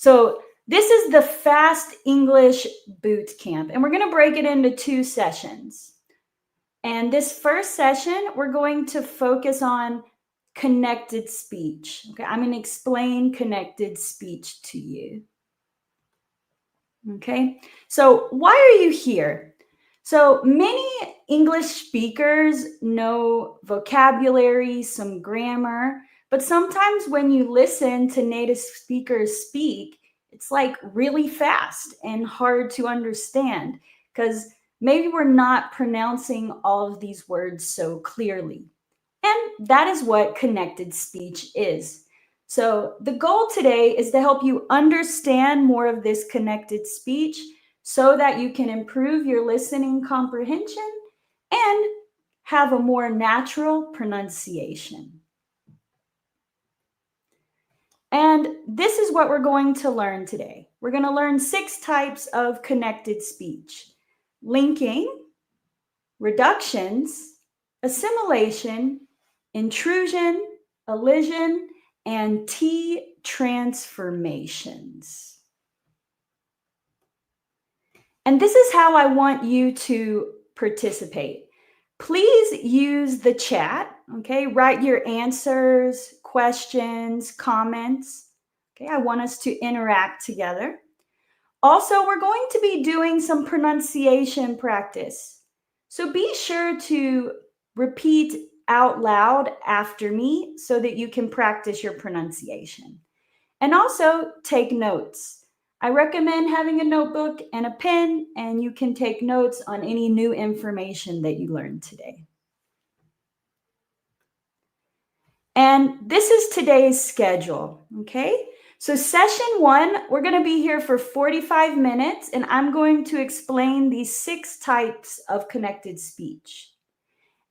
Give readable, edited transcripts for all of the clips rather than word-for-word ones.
So this is the Fast English Boot Camp, and we're going to break it into 2 sessions. And this first session, we're going to focus on connected speech. Okay, I'm going to explain connected speech to you. Okay, so why are you here? So many English speakers know vocabulary, some grammar, but sometimes when you listen to native speakers speak, it's like really fast and hard to understand because maybe we're not pronouncing all of these words so clearly. And that is what connected speech is. So the goal today is to help you understand more of this connected speech so that you can improve your listening comprehension and have a more natural pronunciation. And this is what we're going to learn today. We're going to learn 6 types of connected speech: linking, reductions, assimilation, intrusion, elision, and T transformations. And this is how I want you to participate. Please use the chat, okay? Write your answers, questions, comments. Okay, I want us to interact together. Also, we're going to be doing some pronunciation practice. So be sure to repeat out loud after me so that you can practice your pronunciation. And also take notes. I recommend having a notebook and a pen, and you can take notes on any new information that you learned today. And this is today's schedule, okay? So session 1, we're going to be here for 45 minutes, and I'm going to explain these 6 types of connected speech.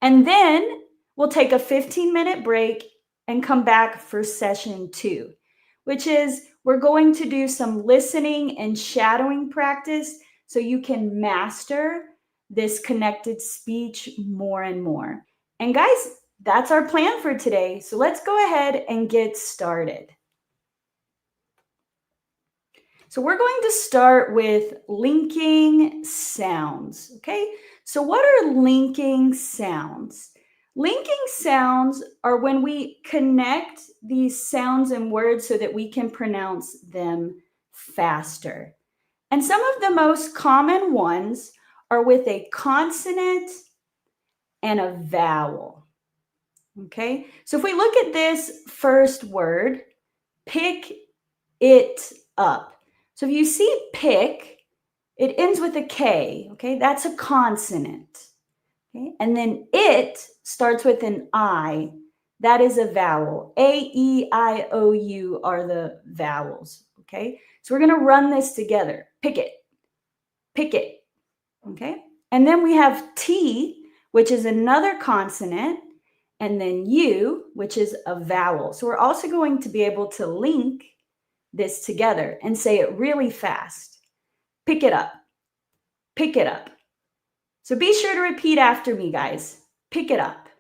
And then we'll take a 15-minute break and come back for session 2, which is we're going to do some listening and shadowing practice so you can master this connected speech more and more. And guys, that's our plan for today. So let's go ahead and get started. So we're going to start with linking sounds, okay? So what are linking sounds? Linking sounds are when we connect these sounds and words so that we can pronounce them faster. And some of the most common ones are with a consonant and a vowel, okay? So if we look at this first word, pick it up. So if you see pick, it ends with a K, okay? That's a consonant, okay? And then it starts with an I. That is a vowel. A, E, I, O, U are the vowels, okay? So we're going to run this together. Pick it, okay? And then we have T, which is another consonant, and then U, which is a vowel. So we're also going to be able to link this together and say it really fast. Pick it up. Pick it up. So be sure to repeat after me, guys. Pick it up.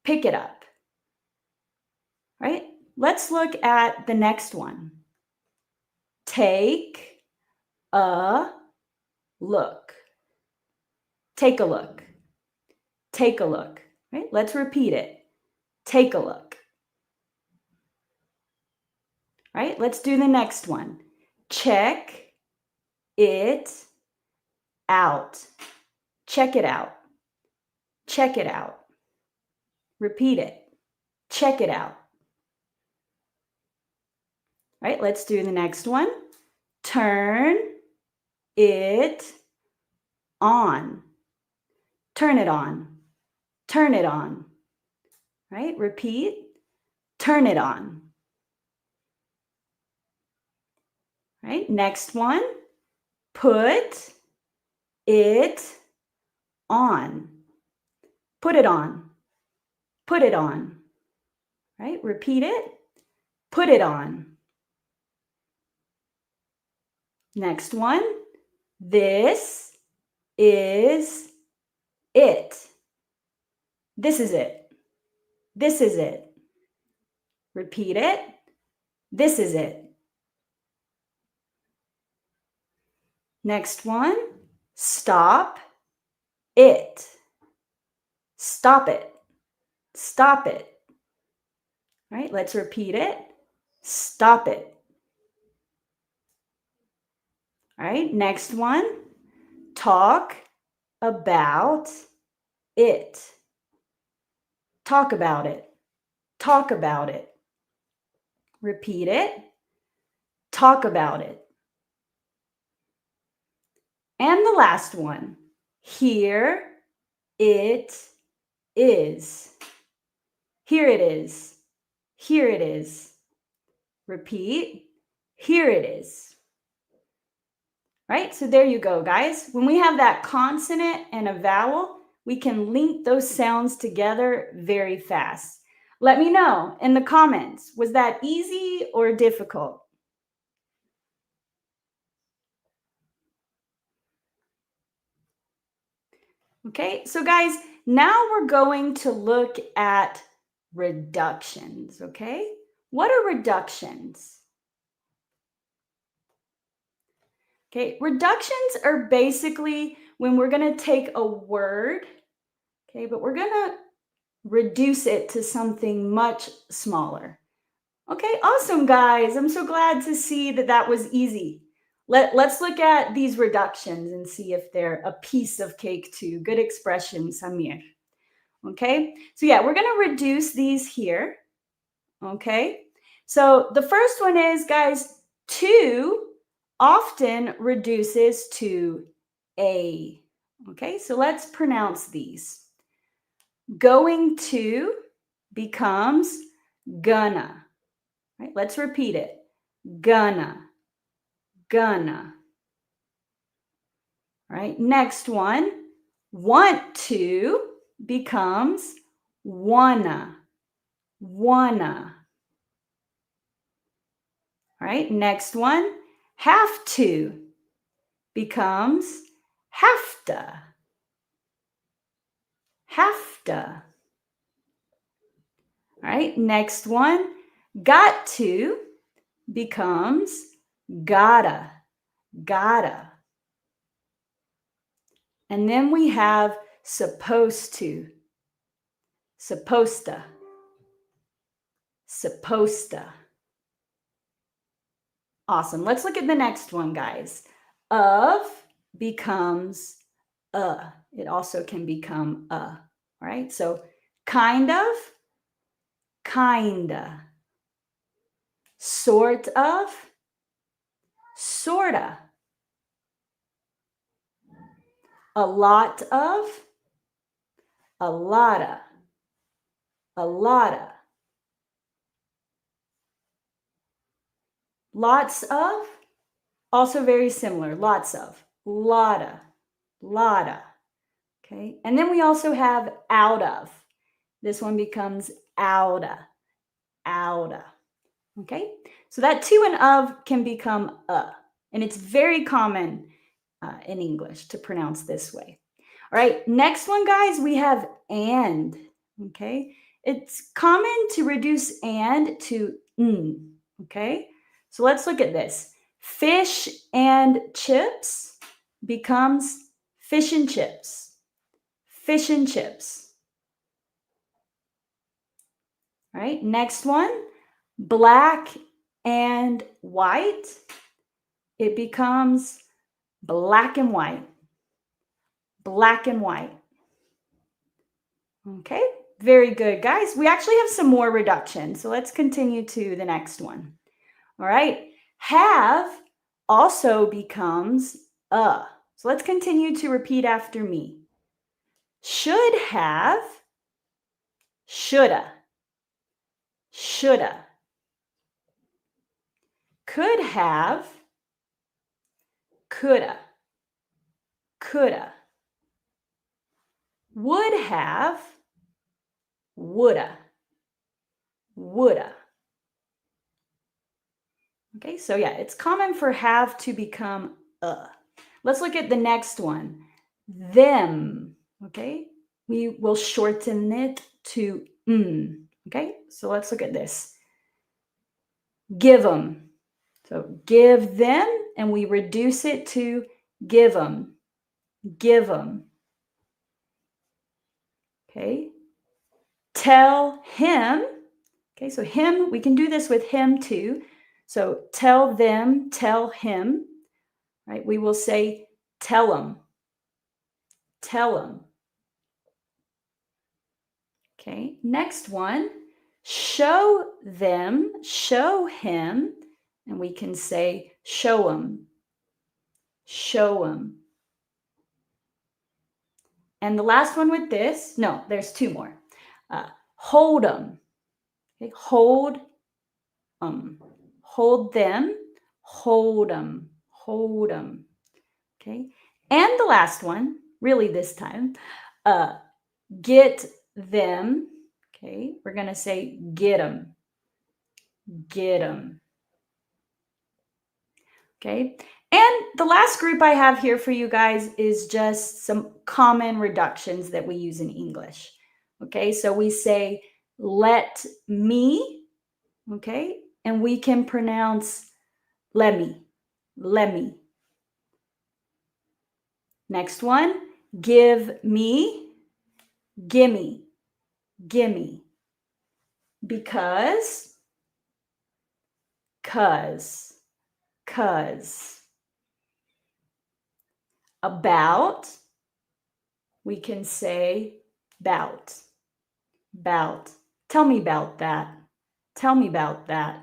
Pick it up. Right? Let's look at the next one. Take a look. Take a look. Take a look. Right? Let's repeat it. Take a look. Right? Let's do the next one. Check it out. Check it out. Check it out. Repeat it. Check it out. Right? Let's do the next one. Turn it on. Turn it on. Turn it on. Right? Repeat. Turn it on. Right? Next one. Put it on. Put it on. Put it on. Right? Repeat it. Put it on. Next one. This is it. This is it. This is it. Repeat it. This is it. Next one, stop it. Stop it. Stop it. All right, let's repeat it. Stop it. All right, next one, talk about it. Talk about it. Talk about it. Repeat it. Talk about it. And the last one, here it is. Here it is. Here it is. Repeat, here it is. Right? So there you go, guys. When we have that consonant and a vowel, we can link those sounds together very fast. Let me know in the comments, was that easy or difficult? Okay, so guys, now we're going to look at reductions, okay? What are reductions? Okay, reductions are basically when we're going to take a word, okay, but we're going to reduce it to something much smaller. Okay, awesome, guys. I'm so glad to see that that was easy. Let's look at these reductions and see if they're a piece of cake too. Good expression, Samir. Okay, so yeah, we're going to reduce these here. Okay, so the first one is, guys, to often reduces to a. Okay, so let's pronounce these. Going to becomes gonna. Right, let's repeat it. Gonna. Gonna. All right, next one. Want to becomes wanna. Wanna. All right, next one. Have to becomes have to. Have to. All right, next one. Got to becomes gotta. Gotta. And then we have supposed to. Supposed to. Supposed to. Awesome. Let's look at the next one, guys. Of becomes a. It also can become a. All right. So kind of, kinda. Sort of, sorta. A lot of, a lotta. A lotta. Lots of, also very similar. Lots of, lotta, lotta. Okay, and then we also have out of. This one becomes outa, outa. Okay, so that to and of can become a, and it's very common in English to pronounce this way. All right, next one, guys, we have and. Okay, it's common to reduce and to n. Okay, so let's look at this. Fish and chips becomes fish and chips. Fish and chips. All right, next one, black and white. It becomes black and white. Black and white. Okay, very good, guys. We actually have some more reductions, so let's continue to the next one. All right, have also becomes a. So let's continue to repeat after me. Should have, shoulda, shoulda. Could have, coulda, coulda. Would have, woulda, woulda. Okay, so yeah, it's common for have to become a. Let's look at the next one. Them, okay? We will shorten it to okay? So let's look at this. Give them. So give them, and we reduce it to give them, give them. Okay. Tell him. Okay, so him, we can do this with him too. So tell them, tell him, right? We will say tell him, tell him. Okay, next one, show them, show him, and we can say show him, show him. And the last one with this, no, there's two more. Hold them, okay, hold hold them, hold them, hold them. Okay, and the last one, really this time, get them. Okay, we're gonna say get them, get them. Okay, and the last group I have here for you guys is just some common reductions that we use in English. Okay, so we say let me, okay, and we can pronounce let me, let me. Next one, give me, gimme, gimme. Because, cause, cause. About, we can say bout, bout. Tell me about that. Tell me about that.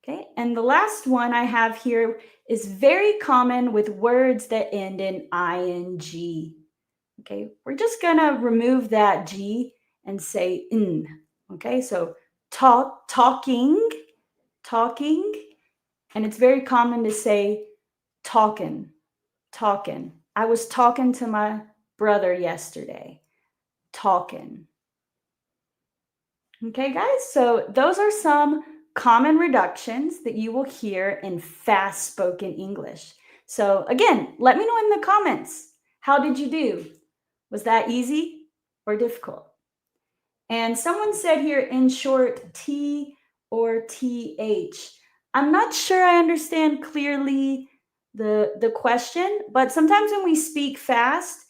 Okay, and the last one I have here is very common with words that end in ing. Okay, we're just gonna remove that G and say in. Okay, so talking, talking, and it's very common to say talking, talking. I was talking to my brother yesterday, talking. Okay, guys, so those are some common reductions that you will hear in fast spoken English. So, again, let me know in the comments, how did you do? Was that easy or difficult? And someone said here, in short, T or TH. I'm not sure I understand clearly the question, but sometimes when we speak fast,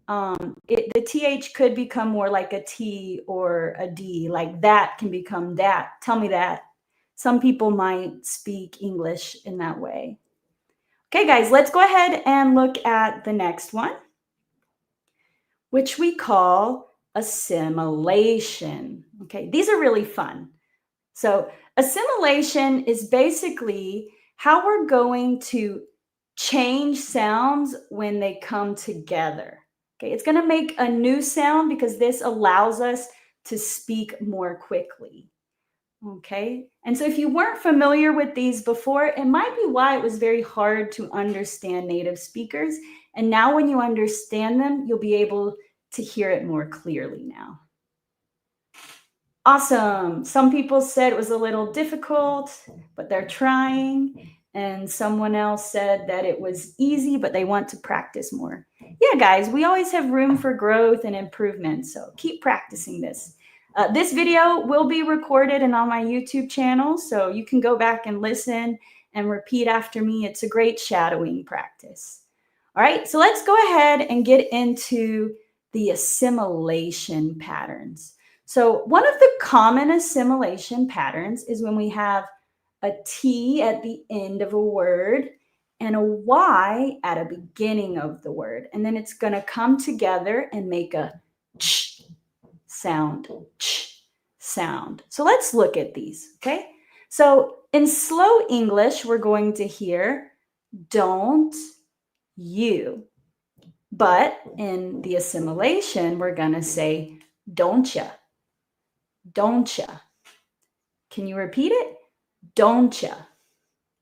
the TH could become more like a T or a D, like that can become that. Tell me that. Some people might speak English in that way. Okay, guys, let's go ahead and look at the next one, which we call assimilation. Okay, these are really fun. So, assimilation is basically how we're going to change sounds when they come together. Okay, it's going to make a new sound because this allows us to speak more quickly. Okay, and so if you weren't familiar with these before, it might be why it was very hard to understand native speakers. And now, when you understand them, you'll be able to hear it more clearly now. Awesome. Some people said it was a little difficult, but they're trying. And someone else said that it was easy, but they want to practice more. Yeah, guys, we always have room for growth and improvement. So keep practicing this. This video will be recorded and on my YouTube channel, so you can go back and listen and repeat after me. It's a great shadowing practice. All right, so let's go ahead and get into the assimilation patterns. So one of the common assimilation patterns is when we have a T at the end of a word and a Y at a beginning of the word. And then it's going to come together and make a ch sound, ch sound. So let's look at these, okay? So in slow English, we're going to hear don't you. But in the assimilation, we're going to say don't ya. Don't ya. Can you repeat it? Don't ya.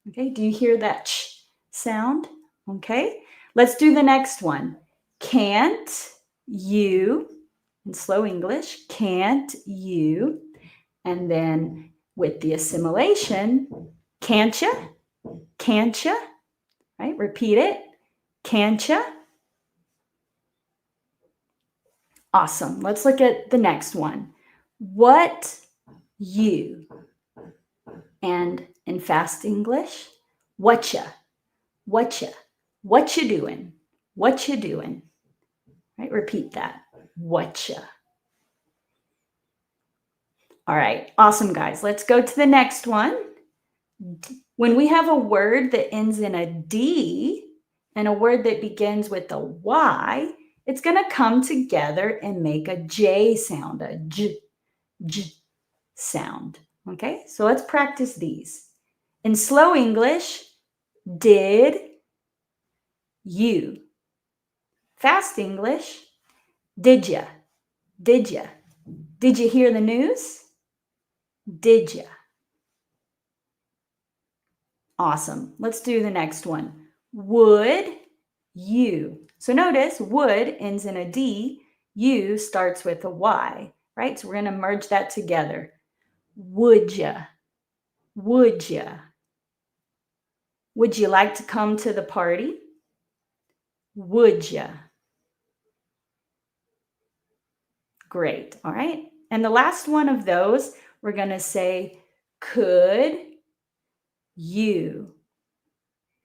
Okay, do you hear that ch sound? Okay, let's do the next one. Can't you, in slow English, can't you? And then with the assimilation, can't ya? Can't ya? Right, repeat it. Can't ya? Awesome. Let's look at the next one. What you? And in fast English, whatcha, whatcha. What you doing? What you doing? Right? Repeat that. What ya? All right. Awesome, guys. Let's go to the next one. When we have a word that ends in a D and a word that begins with a Y, it's going to come together and make a J sound, a J sound. Okay, so let's practice these. In slow English, did you? Fast English, did ya? Did ya? Did you hear the news? Did ya? Awesome. Let's do the next one. Would you? So notice would ends in a D, you starts with a Y, right? So we're going to merge that together. Would ya? Would ya? Would you like to come to the party? Would ya? Great. All right. And the last one of those, we're going to say, could you?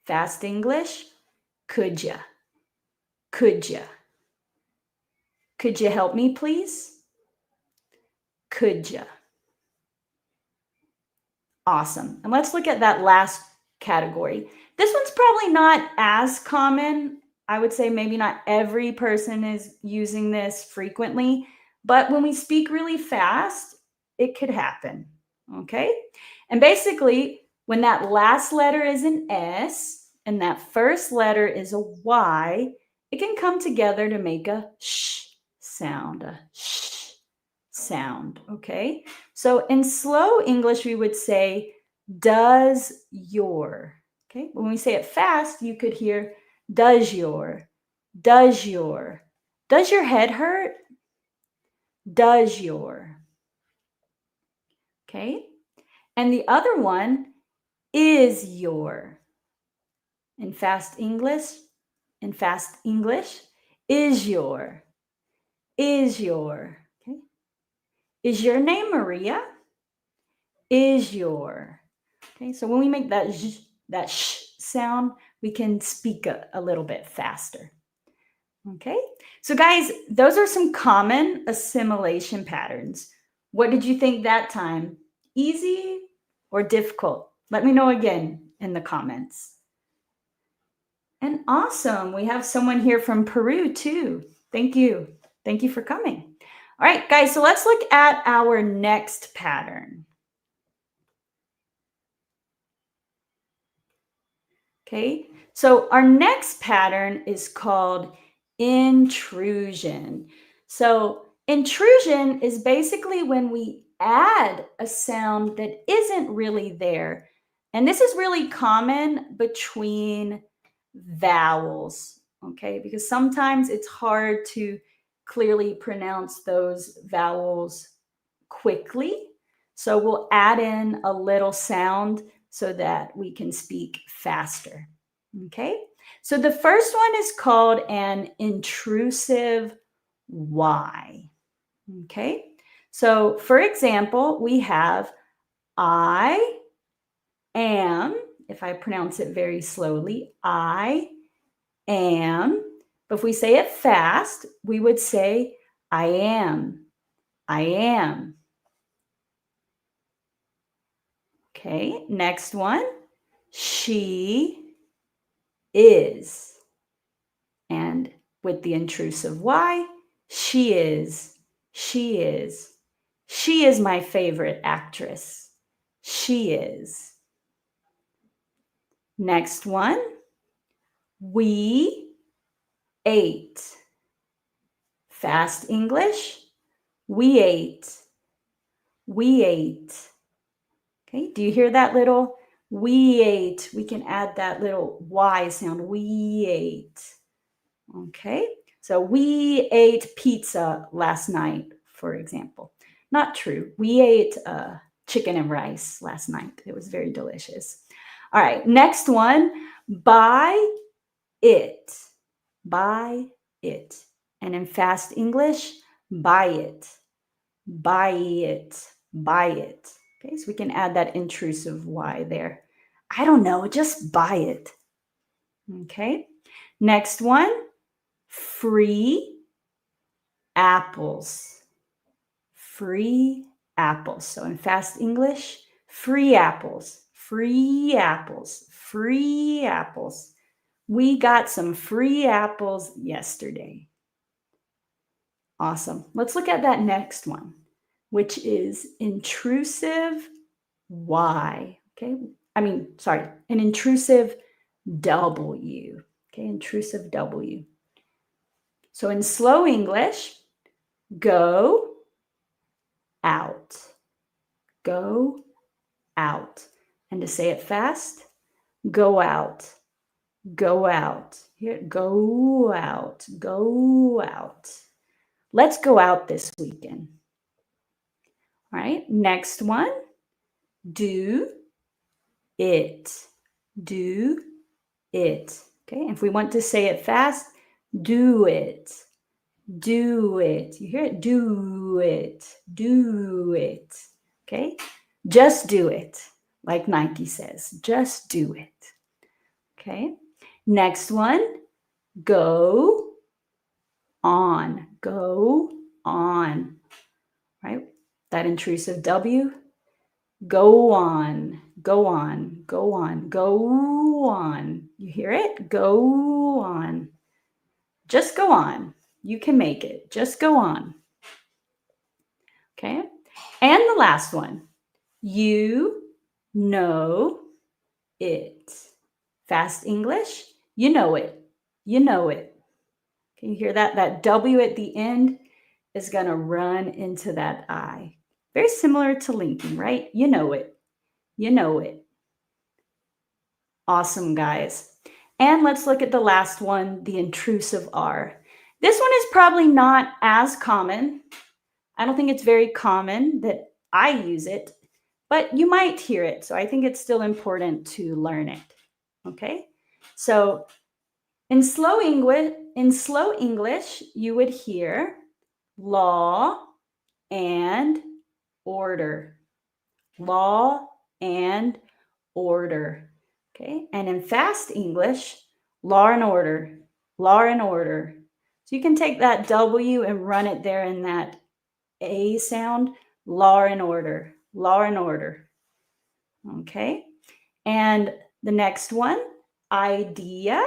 Fast English, could ya? Could ya? Could you help me, please? Could ya? Awesome. And let's look at that last category. This one's probably not as common. I would say maybe not every person is using this frequently, but when we speak really fast, it could happen. Okay? And basically, when that last letter is an S and that first letter is a Y, it can come together to make a sh sound, a sh sound. Okay? So in slow English, we would say, does your. Okay? When we say it fast, you could hear, does your, does your. Does your head hurt? Does your. Okay? And the other one, is your. In fast English, is your. Is your. Okay? Is your name Maria? Is your. Okay, so when we make that sh sound, we can speak a little bit faster. Okay, so guys, those are some common assimilation patterns. What did you think that time? Easy or difficult? Let me know again in the comments. And awesome, we have someone here from Peru too. Thank you. Thank you for coming. All right, guys, so let's look at our next pattern. Okay, so our next pattern is called intrusion. So intrusion is basically when we add a sound that isn't really there. And this is really common between vowels, okay? Because sometimes it's hard to clearly pronounce those vowels quickly. So we'll add in a little sound so that we can speak faster. Okay, so the first one is called an intrusive Y. Okay, so for example, we have I am, if I pronounce it very slowly, I am. But if we say it fast, we would say I am, I am. Okay, next one. She is. And with the intrusive Y, she is. She is. She is my favorite actress. She is. Next one. We ate. Fast English. We ate. We ate. Okay, do you hear that little we ate? We can add that little Y sound. We ate. Okay, so we ate pizza last night, for example. Not true. We ate chicken and rice last night. It was very delicious. All right, next one. Buy it. Buy it. And in fast English, buy it. Buy it. Buy it. Okay, so we can add that intrusive Y there. I don't know, just buy it. Okay. Next one, free apples. Free apples. So in fast English, free apples, free apples, free apples. We got some free apples yesterday. Awesome. Let's look at that next one, which is intrusive Y. Okay. An intrusive W. Okay, intrusive W. So in slow English, go out. Go out. And to say it fast, go out. Go out. Here, go out. Go out. Let's go out this weekend. All right, next one. Do it. Do it. Okay, if we want to say it fast, do it. Do it. You hear it? Do it. Do it. Okay, just do it. Like Nike says, just do it. Okay, next one, go on. Go on. Right? That intrusive W. Go on. Go on. Go on. Go on. You hear it? Go on. Just go on. You can make it. Just go on. Okay. And the last one. You know it. Fast English. You know it. You know it. Can you hear that? That W at the end is going to run into that I. Very similar to linking, right? You know it. You know it. Awesome, guys. And let's look at the last one, the intrusive R. This one is probably not as common. I don't think it's very common that I use it, but you might hear it. So I think it's still important to learn it. Okay? So in slow English, you would hear law and order. Law and order. Okay, and in fast English, law and order. Law and order. So you can take that W and run it there in that A sound. Law and order. Law and order. Okay, and the next one, idea.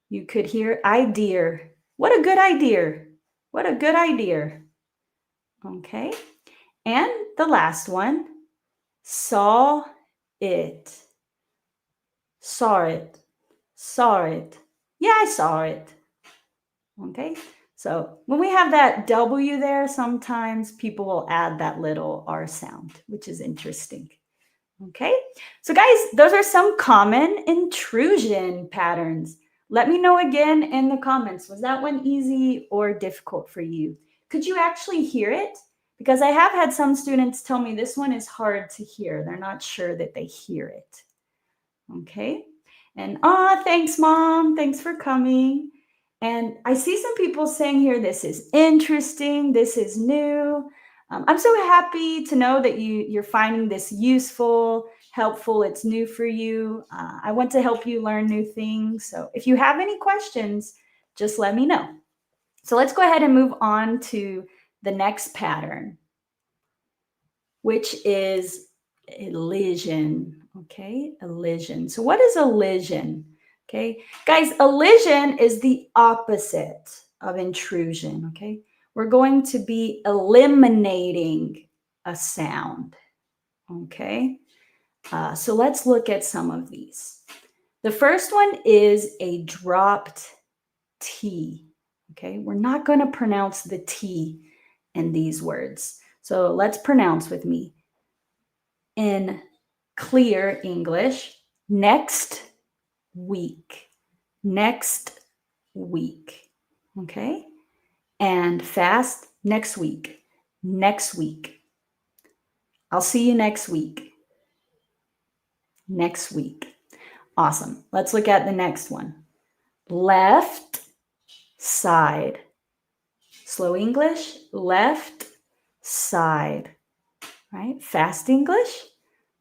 You could hear idea. What a good idea. What a good idea. Okay. And the last one, saw it. Saw it. Saw it. Yeah, I saw it. Okay. So when we have that W there, sometimes people will add that little R sound, which is interesting. Okay. So guys, those are some common intrusion patterns. Let me know again in the comments. Was that one easy or difficult for you? Could you actually hear it? Because I have had some students tell me this one is hard to hear. They're not sure that they hear it. Okay. And thanks, Mom. Thanks for coming. And I see some people saying here, this is interesting. This is new. I'm so happy to know that you're finding this useful, helpful. It's new for you. I want to help you learn new things. So if you have any questions, just let me know. So let's go ahead and move on to the next pattern, which is elision. Okay, elision. So what is elision? Okay, guys, elision is the opposite of intrusion. Okay, we're going to be eliminating a sound. Okay, so let's look at some of these. The first one is a dropped T. Okay, we're not going to pronounce the T in these words. So let's pronounce with me. In clear English, next week. Next week. Okay? And fast, next week. Next week. I'll see you next week. Next week. Awesome. Let's look at the next one. Left side. Slow English, left side. Right? Fast English,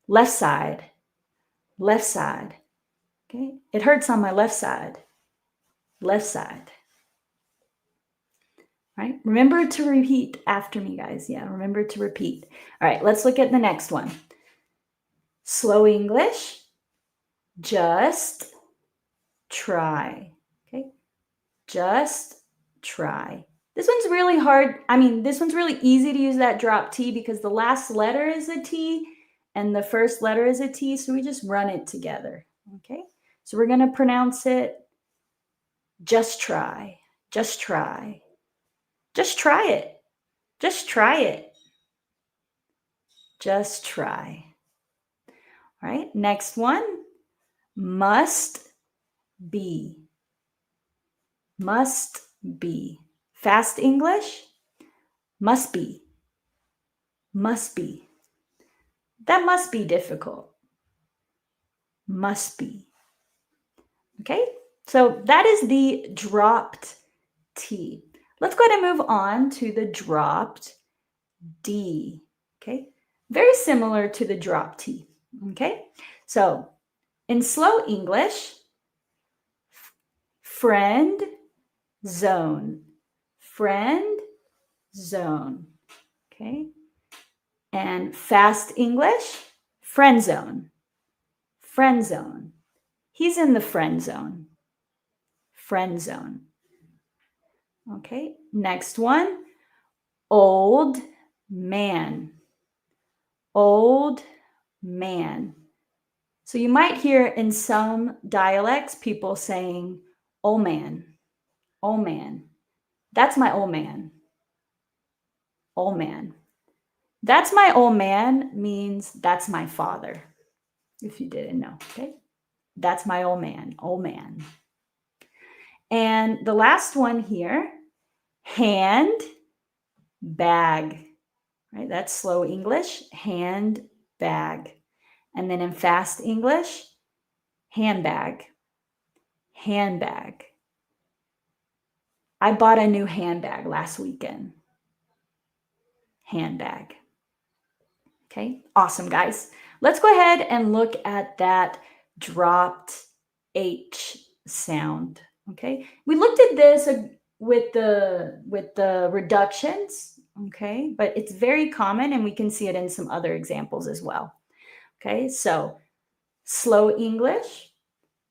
left side. Left side. Okay? It hurts on my left side. left side. Right? Remember to repeat after me, guys. Yeah, remember to repeat. All right, let's look at the next one. Slow English, just try. Okay, just try. This one's really hard. I mean, this one's really easy to use that drop T because the last letter is a T and the first letter is a T, so we just run it together. Okay, so we're going to pronounce it just try, just try, just try it, just try it, just try. All right, next one, must be, must be. Fast English, must be, must be. That must be difficult. Must be. Okay, so that is the dropped T. Let's go ahead and move on to the dropped D. Okay, very similar to the drop T. Okay, so in slow English, friend zone, friend zone. Okay, and fast English, friend zone, friend zone. He's in the friend zone, friend zone. Okay, next one, old man, old man. So you might hear in some dialects people saying, old man, old man. That's my old man, old man. That's my old man means that's my father, if you didn't know, okay? That's my old man, old man. And the last one here, hand bag, right? That's slow English, hand bag. And then in fast English, handbag, handbag. I bought a new handbag last weekend. Handbag. Okay, awesome, guys. Let's go ahead and look at that dropped H sound. Okay, we looked at this with the reductions. Okay, but it's very common, and we can see it in some other examples as well. Okay, so slow English,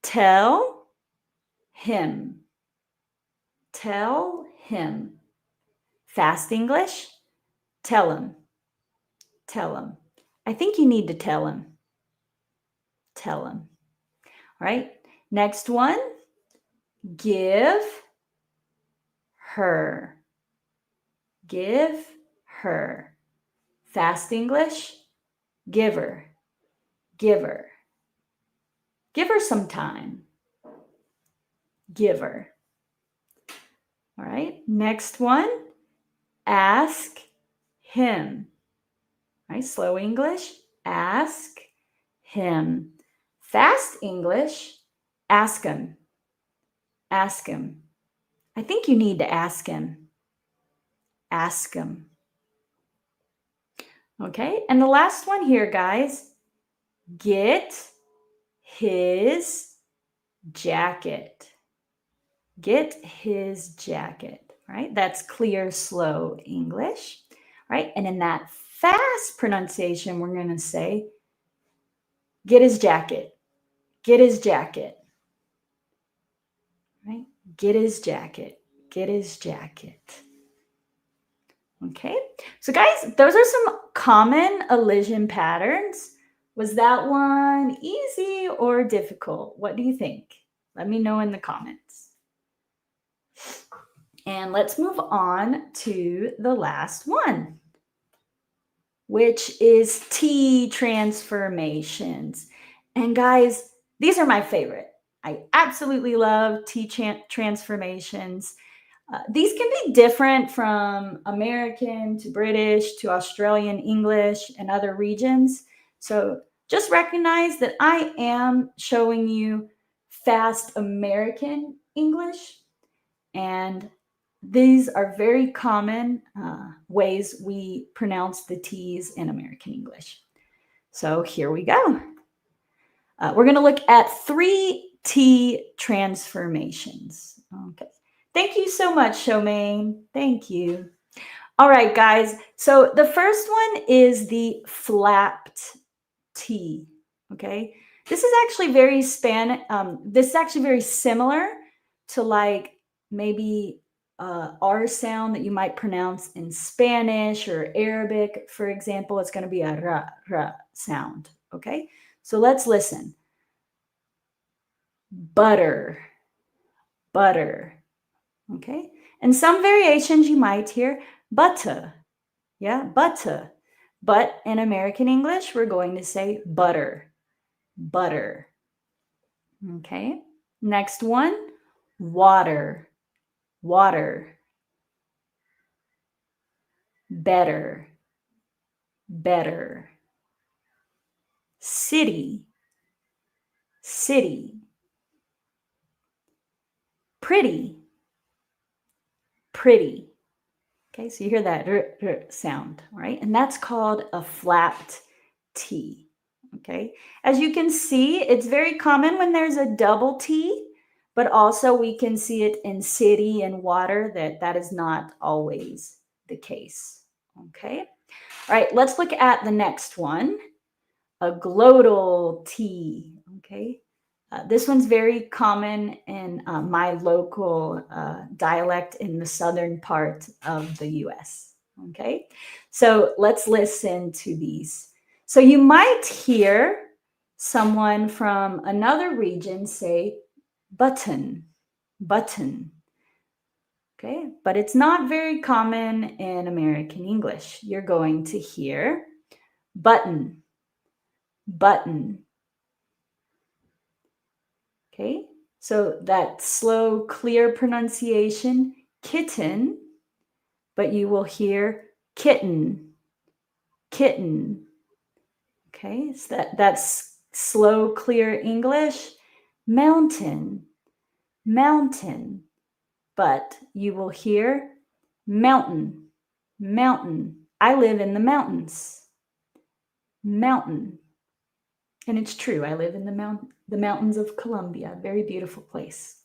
tell him, tell him. Fast English, tell him, tell him. I think you need to tell him, tell him. All right, next one, give her, give her. Fast English, give her, give her. Give her some time, give her. All right, next one, ask him. All right, slow English, ask him. Fast English, ask him, ask him. I think you need to ask him, ask him. Okay, and the last one here, guys, get his jacket. Get his jacket, right? That's clear, slow English, right? And in that fast pronunciation, we're going to say, get his jacket, get his jacket, right? Get his jacket, get his jacket. Okay, so guys, those are some common elision patterns. Was that one easy or difficult? What do you think? Let me know in the comments. And let's move on to the last one, which is T transformations. And guys, these are my favorite. I absolutely love T transformations. These can be different from American to British to Australian English and other regions. So just recognize that I am showing you fast American English, and these are very common ways we pronounce the T's in American English. So here we go. We're going to look at 3 T transformations. Okay. Thank you so much, Shomaine. Thank you. All right, guys. So the first one is the flapped T. Okay. This is actually very this is actually very similar to like maybe R sound that you might pronounce in Spanish or Arabic, for example. It's going to be a ra sound. Okay. So let's listen. Butter, butter. Okay. And some variations you might hear butter. Yeah, butter. But in American English, we're going to say butter, butter. Okay. Next one, water, water. Better, better. City, city. Pretty, pretty. Okay, so you hear that sound, right? And that's called a flapped T. Okay, as you can see, it's very common when there's a double T, but also we can see it in city and water that is not always the case. Okay, all right, let's look at the next one, a glottal T. Okay, this one's very common in my local dialect in the southern part of the US. Okay, so let's listen to these. So you might hear someone from another region say button, button. Okay, but it's not very common in American English. You're going to hear button, button. Okay, so that slow, clear pronunciation, kitten, but you will hear kitten, kitten. Okay, so that's slow, clear English, mountain, mountain, but you will hear mountain, mountain. I live in the mountains, mountain. And it's true, I live in the mountains of Colombia, very beautiful place.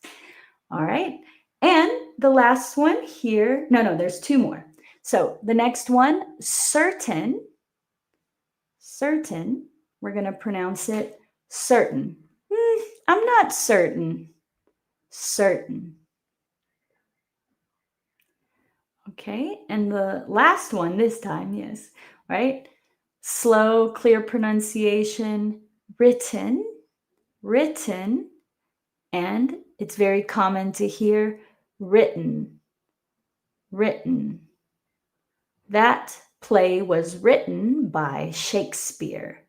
All right. And the last one here, no, there's two more. So the next one, certain, certain, we're going to pronounce it certain. I'm not certain, certain. Okay. And the last one this time, yes, right? Slow, clear pronunciation, written, written. And it's very common to hear written, written. That play was written by Shakespeare.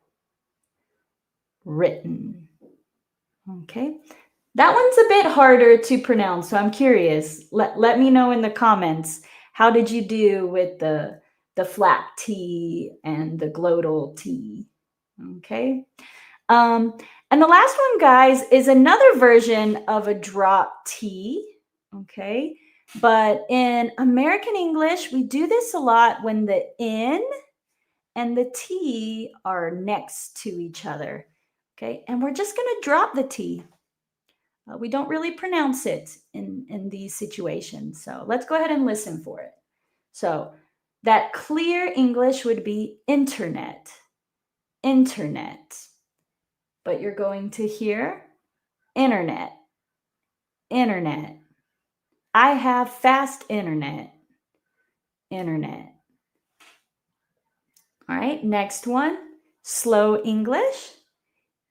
Written. Okay. That one's a bit harder to pronounce, so I'm curious. Let me know in the comments. How did you do with the flat T and the glottal T? Okay. And the last one, guys, is another version of a drop T. Okay. But in American English, we do this a lot when the N and the T are next to each other. Okay. And we're just going to drop the T. We don't really pronounce it in these situations. So let's go ahead and listen for it. So that clear English would be internet, internet. But you're going to hear internet, internet. I have fast internet, internet. All right, next one, slow English,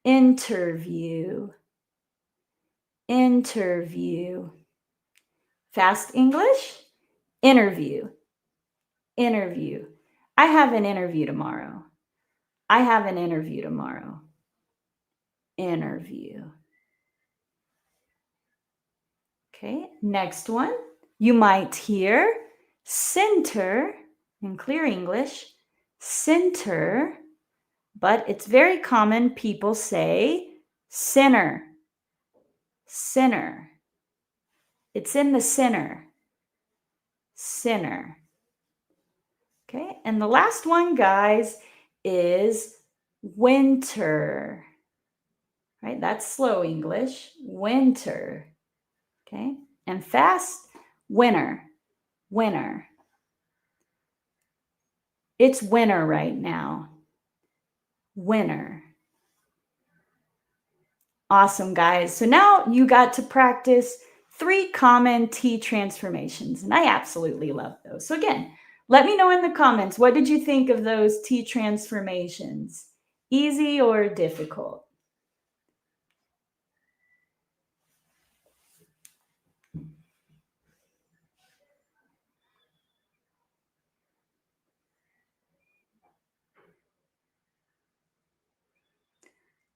interview, interview. Fast English, interview, interview. I have an interview tomorrow. I have an interview tomorrow. Interview. Okay, next one. You might hear center in clear English, center, but it's very common people say center, center. It's in the center, center. Okay, and the last one, guys, is winter. Right, that's slow English, winter. Okay, and fast. Winter, winter. It's winter right now. Winter. Awesome, guys. So now you got to practice 3 common T transformations, and I absolutely love those. So again, let me know in the comments, what did you think of those T transformations? Easy or difficult?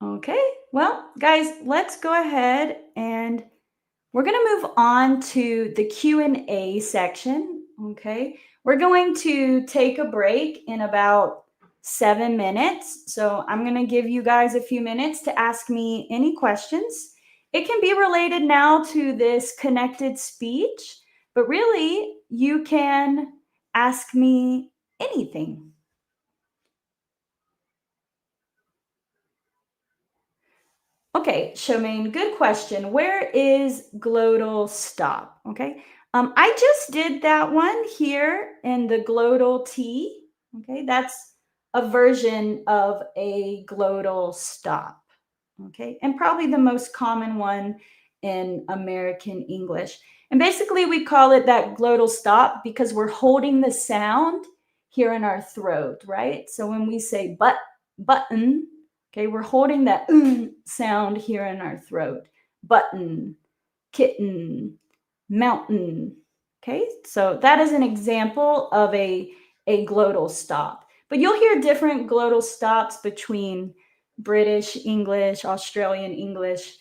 Okay, well, guys, let's go ahead and we're going to move on to the Q&A section, okay? We're going to take a break in about 7 minutes. So I'm going to give you guys a few minutes to ask me any questions. It can be related now to this connected speech, but really you can ask me anything. Okay, Charmaine, good question. Where is glottal stop? Okay, I just did that one here in the glottal T. Okay, that's a version of a glottal stop. Okay, and probably the most common one in American English. And basically, we call it that glottal stop because we're holding the sound here in our throat, right? So when we say button, okay, we're holding that sound here in our throat. Button, kitten, mountain. Okay, so that is an example of a glottal stop. But you'll hear different glottal stops between British English, Australian English.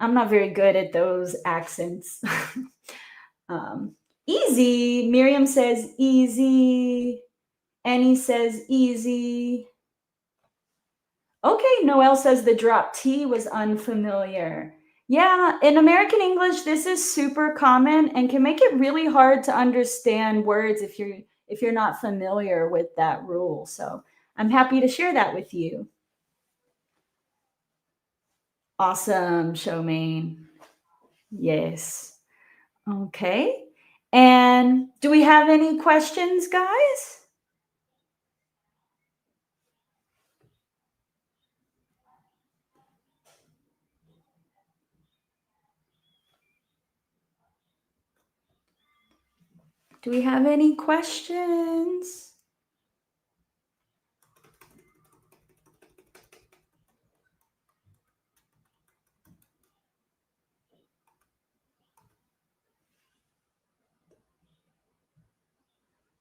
I'm not very good at those accents. Easy, Miriam says easy. Annie says easy. Okay, Noelle says the drop T was unfamiliar. Yeah, in American English, this is super common and can make it really hard to understand words if you're not familiar with that rule. So I'm happy to share that with you. Awesome, Showmaine. Yes. Okay. And do we have any questions, guys? Do we have any questions?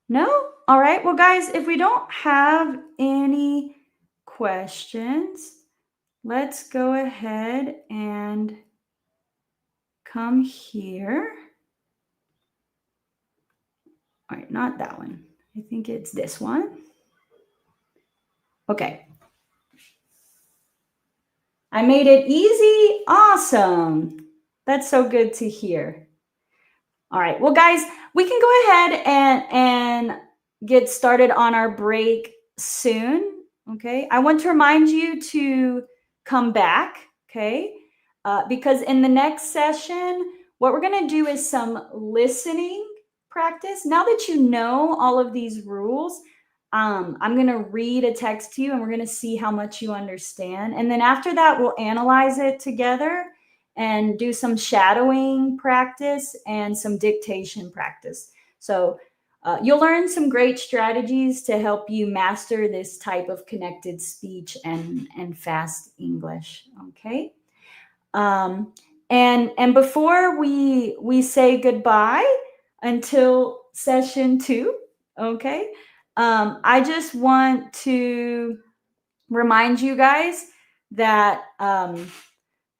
No? All right. Well, guys, if we don't have any questions, let's go ahead and come here. All right, not that one. I think it's this one. Okay. I made it easy. Awesome. That's so good to hear. All right. Well, guys, we can go ahead and get started on our break soon. Okay. I want to remind you to come back. Okay. Because in the next session, what we're going to do is some listening practice. Now that you know all of these rules, I'm going to read a text to you and we're going to see how much you understand. And then after that, we'll analyze it together and do some shadowing practice and some dictation practice. So you'll learn some great strategies to help you master this type of connected speech and fast English. Okay. And before we say goodbye until session 2, okay, I just want to remind you guys that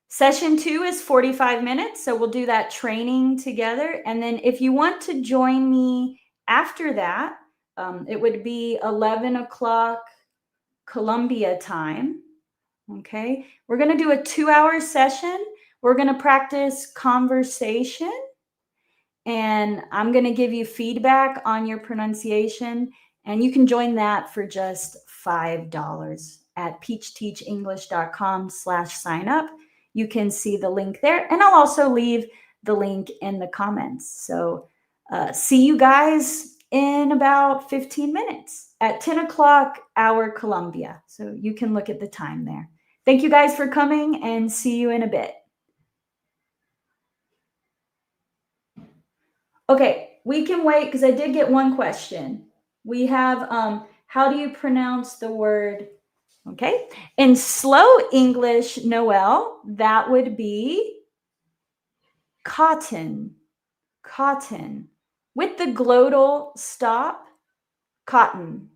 session 2 is 45 minutes, so we'll do that training together. And then if you want to join me after that, it would be 11 o'clock Columbia time. Okay, we're going to do a 2-hour session. We're going to practice conversation, and I'm going to give you feedback on your pronunciation, and you can join that for just $5 at peachteachenglish.com/sign up. You can see the link there, and I'll also leave the link in the comments. So see you guys in about 15 minutes at 10 o'clock hour Columbia. So you can look at the time there. Thank you guys for coming, and see you in a bit. Okay, we can wait because I did get one question. We have, how do you pronounce the word? Okay, in slow English, Noel, that would be cotton, cotton. With the glottal stop, cotton,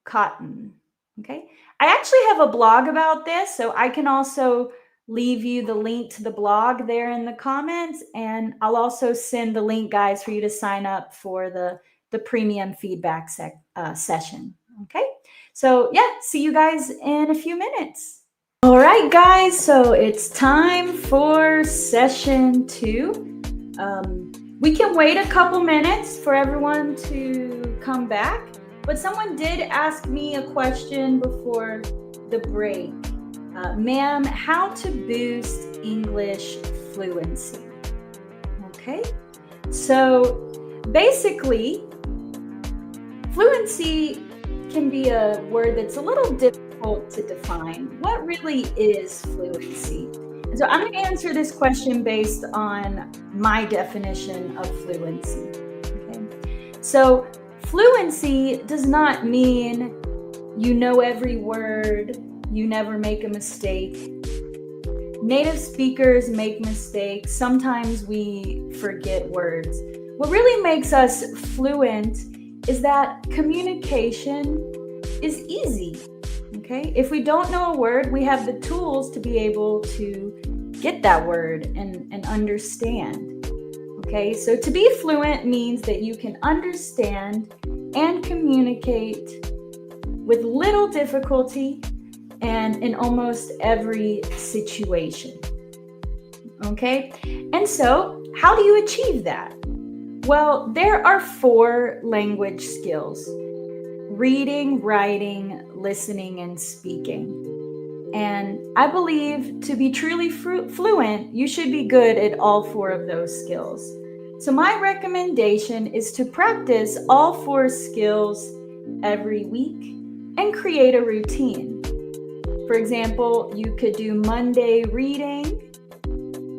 cotton. Okay, I actually have a blog about this, so I can also leave you the link to the blog there in the comments, and I'll also send the link, guys, for you to sign up for the premium feedback session. Okay, so yeah, see you guys in a few minutes. All right, guys, so it's time for session 2. We can wait a couple minutes for everyone to come back, but someone did ask me a question before the break. Ma'am, how to boost English fluency? Okay, so basically, fluency can be a word that's a little difficult to define. What really is fluency? And so I'm going to answer this question based on my definition of fluency. Okay, so fluency does not mean you know every word, you never make a mistake. Native speakers make mistakes. Sometimes we forget words. What really makes us fluent is that communication is easy. Okay? If we don't know a word, we have the tools to be able to get that word and understand. Okay? So to be fluent means that you can understand and communicate with little difficulty and in almost every situation. Okay? And so, how do you achieve that? Well, there are 4 language skills: reading, writing, listening, and speaking. And I believe to be truly fluent, you should be good at all 4 of those skills. So my recommendation is to practice all 4 skills every week and create a routine. For example, you could do Monday reading,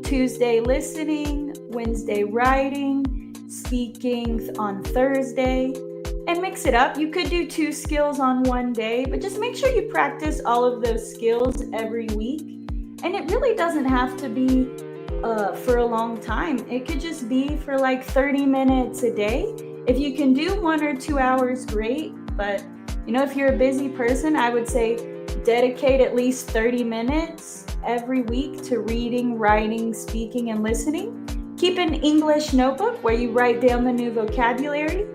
Tuesday listening, Wednesday writing, speaking on Thursday, and mix it up. You could do 2 skills on one day, but just make sure you practice all of those skills every week. And it really doesn't have to be for a long time. It could just be for like 30 minutes a day. If you can do 1 or 2 hours, great. But if you're a busy person, I would say dedicate at least 30 minutes every week to reading, writing, speaking, and listening. Keep an English notebook where you write down the new vocabulary.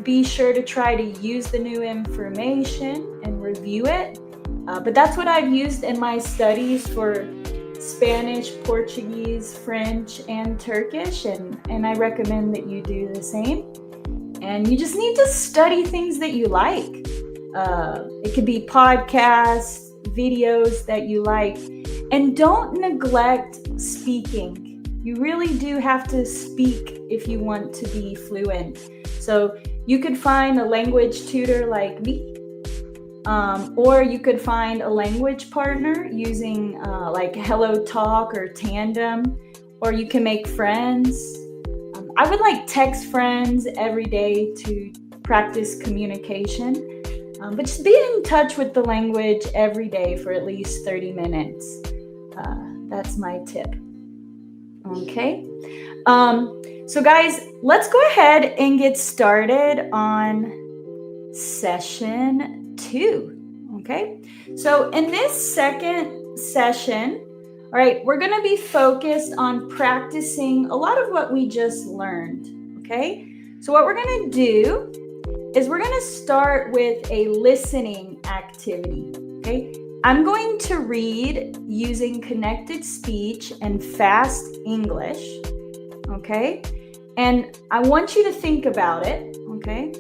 Be sure to try to use the new information and review it. But that's what I've used in my studies for Spanish, Portuguese, French, and Turkish, and I recommend that you do the same. And you just need to study things that you like. It could be podcasts, videos that you like. And don't neglect speaking. You really do have to speak if you want to be fluent. So you could find a language tutor like me, or you could find a language partner using like Hello Talk or Tandem, or you can make friends. I would like text friends every day to practice communication. But just be in touch with the language every day for at least 30 minutes. That's my tip. Okay. So guys, let's go ahead and get started on session 2. Okay. So in this second session, all right, we're going to be focused on practicing a lot of what we just learned. Okay. So what we're going to do is we're going to start with a listening activity. Okay. I'm going to read using connected speech and fast English. Okay. And I want you to think about it. Okay.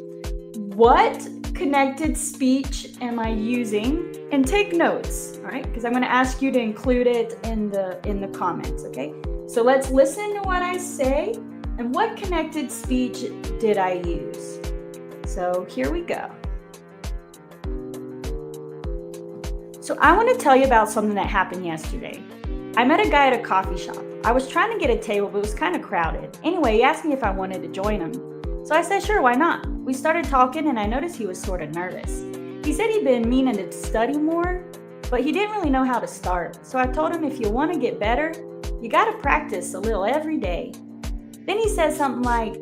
What connected speech am I using? And take notes, all right? Because I'm going to ask you to include it in the comments, okay? So let's listen to what I say and what connected speech did I use? So here we go. So I want to tell you about something that happened yesterday. I met a guy at a coffee shop. I was trying to get a table, but it was kind of crowded. Anyway, he asked me if I wanted to join him. So I said, sure, why not? We started talking and I noticed he was sort of nervous. He said he'd been meaning to study more, but he didn't really know how to start. So I told him if you want to get better, you got to practice a little every day. Then he said something like,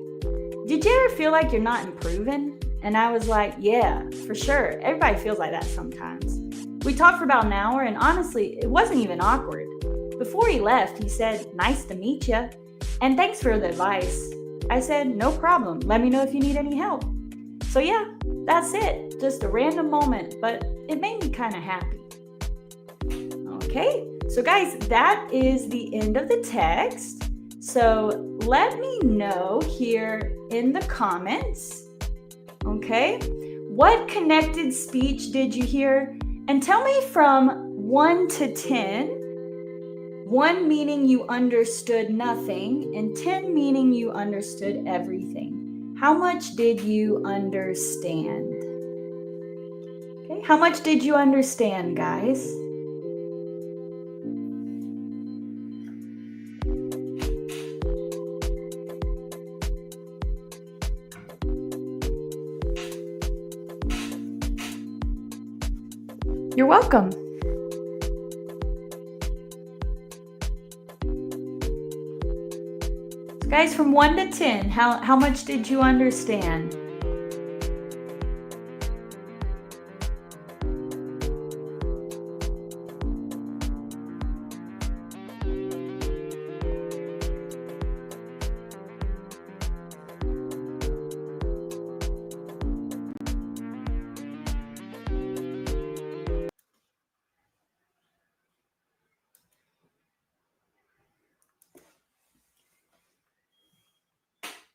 did you ever feel like you're not improving? And I was like, yeah, for sure. Everybody feels like that sometimes. We talked for about an hour and honestly, it wasn't even awkward. Before he left, he said, nice to meet you, and thanks for the advice. I said, no problem. Let me know if you need any help. So yeah, that's it. Just a random moment, but it made me kind of happy. Okay, so guys, that is the end of the text. So let me know here in the comments, okay, what connected speech did you hear? And tell me from 1 to 10, 1 meaning you understood nothing, and 10 meaning you understood everything. How much did you understand? Okay, how much did you understand, guys? You're welcome. Guys, from 1 to 10, how much did you understand?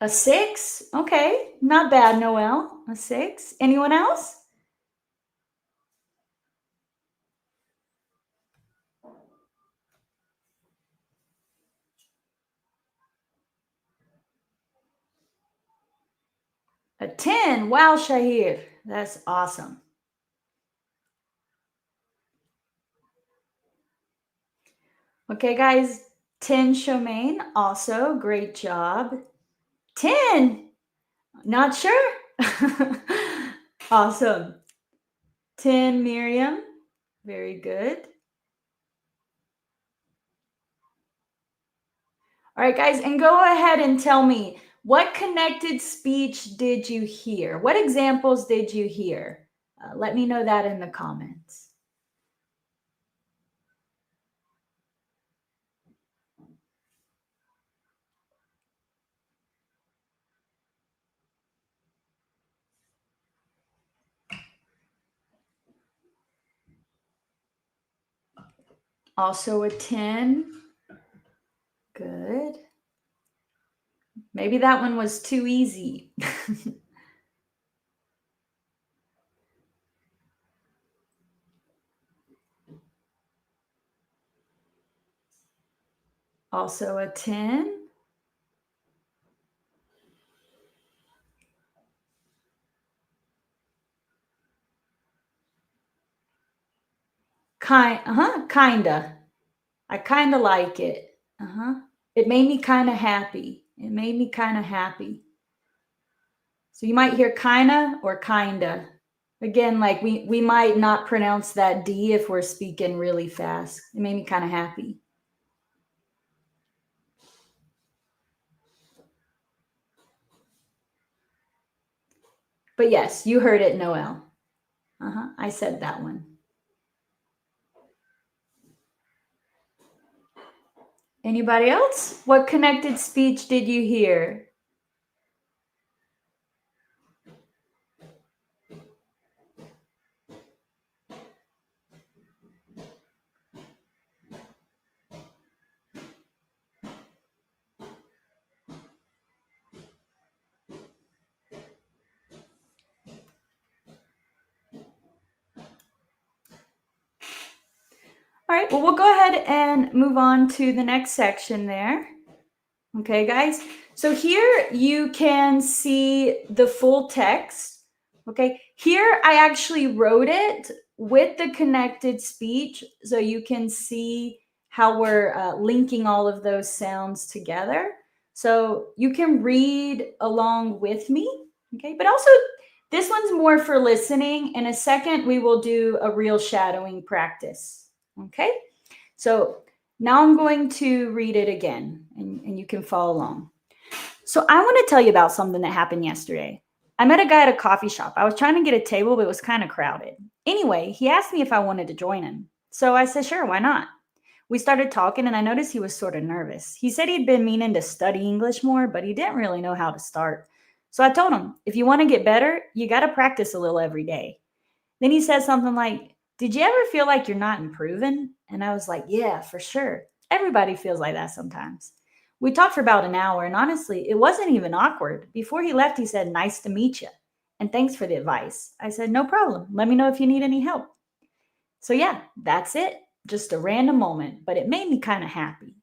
A 6? Okay, not bad, Noelle. A 6. Anyone else? A 10. Wow, Shahir. That's awesome. Okay, guys. 10, Shomaine. Also, great job. 10. Not sure? Awesome. 10, Miriam. Very good. All right, guys, and go ahead and tell me, what connected speech did you hear? What examples did you hear? Let me know that in the comments. Also a 10. Good. Maybe that one was too easy. Also a 10. Kinda. I kinda like it. It made me kind of happy. It made me kind of happy. So you might hear kinda or kinda. Again, like we might not pronounce that D if we're speaking really fast. It made me kind of happy. But yes, you heard it, Noelle. I said that one. Anybody else? What connected speech did you hear? All right, well, we'll go ahead and move on to the next section there. Okay, guys. So here you can see the full text. Okay, here I actually wrote it with the connected speech so you can see how we're linking all of those sounds together. So you can read along with me. Okay, but also this one's more for listening. In a second, we will do a real shadowing practice. Okay, so now I'm going to read it again and you can follow along. So I want to tell you about something that happened yesterday. I met a guy at a coffee shop. I was trying to get a table, but it was kind of crowded. Anyway, he asked me if I wanted to join him. So I said, sure, why not? We started talking and I noticed he was sort of nervous. He said he'd been meaning to study English more, but he didn't really know how to start. So I told him, if you want to get better, you got to practice a little every day. Then he said something like, did you ever feel like you're not improving? And I was like, yeah, for sure. Everybody feels like that sometimes. We talked for about an hour, and honestly, it wasn't even awkward. Before he left, he said, nice to meet you. And thanks for the advice. I said, no problem. Let me know if you need any help. So, yeah, that's it. Just a random moment, but it made me kind of happy.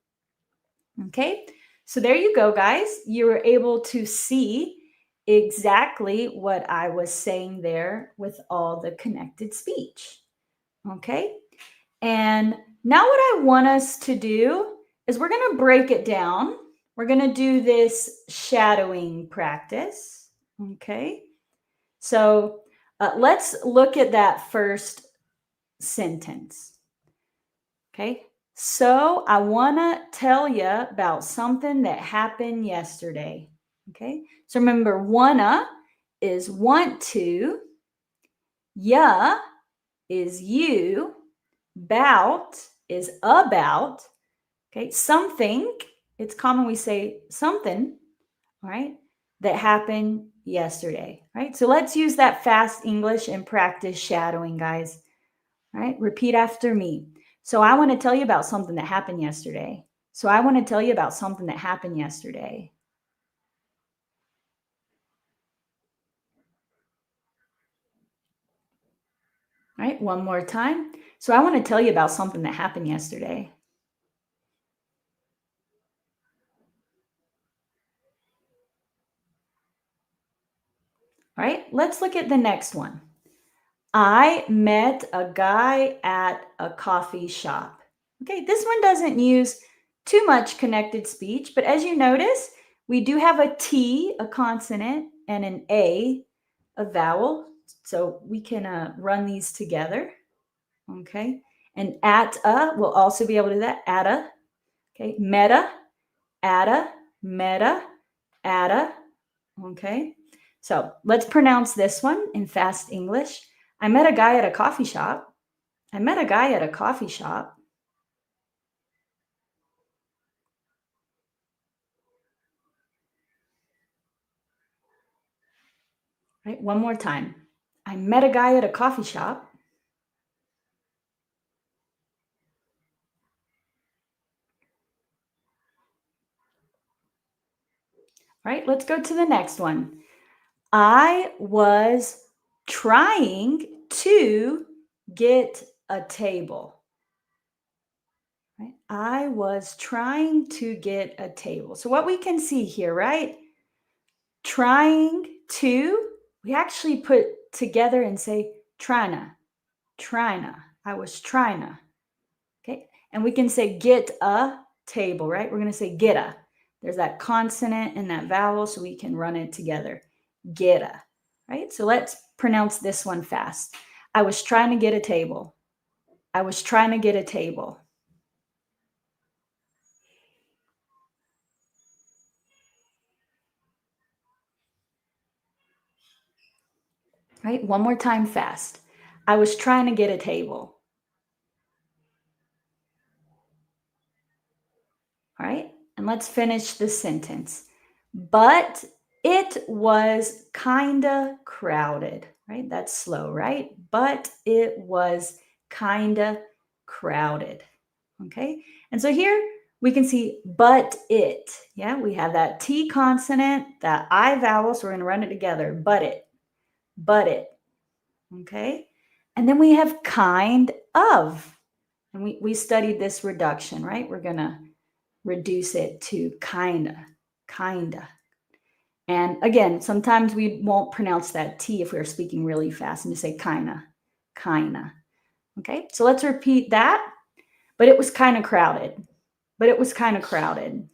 Okay, so there you go, guys. You were able to see exactly what I was saying there with all the connected speech. Okay, and now what I want us to do is we're going to break it down. We're going to do this shadowing practice. Okay, so let's look at that first sentence. Okay, so I want to tell you about something that happened yesterday. Okay, so remember, wanna is want to, ya is you, bout is about. Okay, something, it's common we say something, all right, that happened yesterday. Right, so let's use that fast English and practice shadowing, guys. All right, repeat after me. So I want to tell you about something that happened yesterday. So I want to tell you about something that happened yesterday. All right, one more time. So I want to tell you about something that happened yesterday. All right, let's look at the next one. I met a guy at a coffee shop. Okay, this one doesn't use too much connected speech, but as you notice, we do have a T, a consonant, and an A, a vowel. So we can run these together. Okay, and at a, we'll also be able to do that. At a, okay, meta, at a, meta, at a. Okay, so let's pronounce this one in fast English. I met a guy at a coffee shop. I met a guy at a coffee shop. Right, one more time. I met a guy at a coffee shop. All right, let's go to the next one. I was trying to get a table. Right? I was trying to get a table. So what we can see here, right? Trying to, we actually put together and say tryna, tryna. I was tryna. Okay. And we can say get a table, right? We're going to say get a. There's that consonant and that vowel, so we can run it together. Get a. Right? So let's pronounce this one fast. I was trying to get a table. I was trying to get a table. Right? One more time fast. I was trying to get a table. All right? And let's finish the sentence. But it was kinda crowded, right? That's slow, right? But it was kinda crowded. Okay? And so here we can see but it. Yeah, we have that T consonant, that I vowel, so we're going to run it together. But it. But it. Okay? And then we have kind of. And we studied this reduction, right? We're going to reduce it to kinda, kinda. And again, sometimes we won't pronounce that T if we're speaking really fast and just say kinda, kinda. Okay, so let's repeat that. But it was kind of crowded. But it was kind of crowded.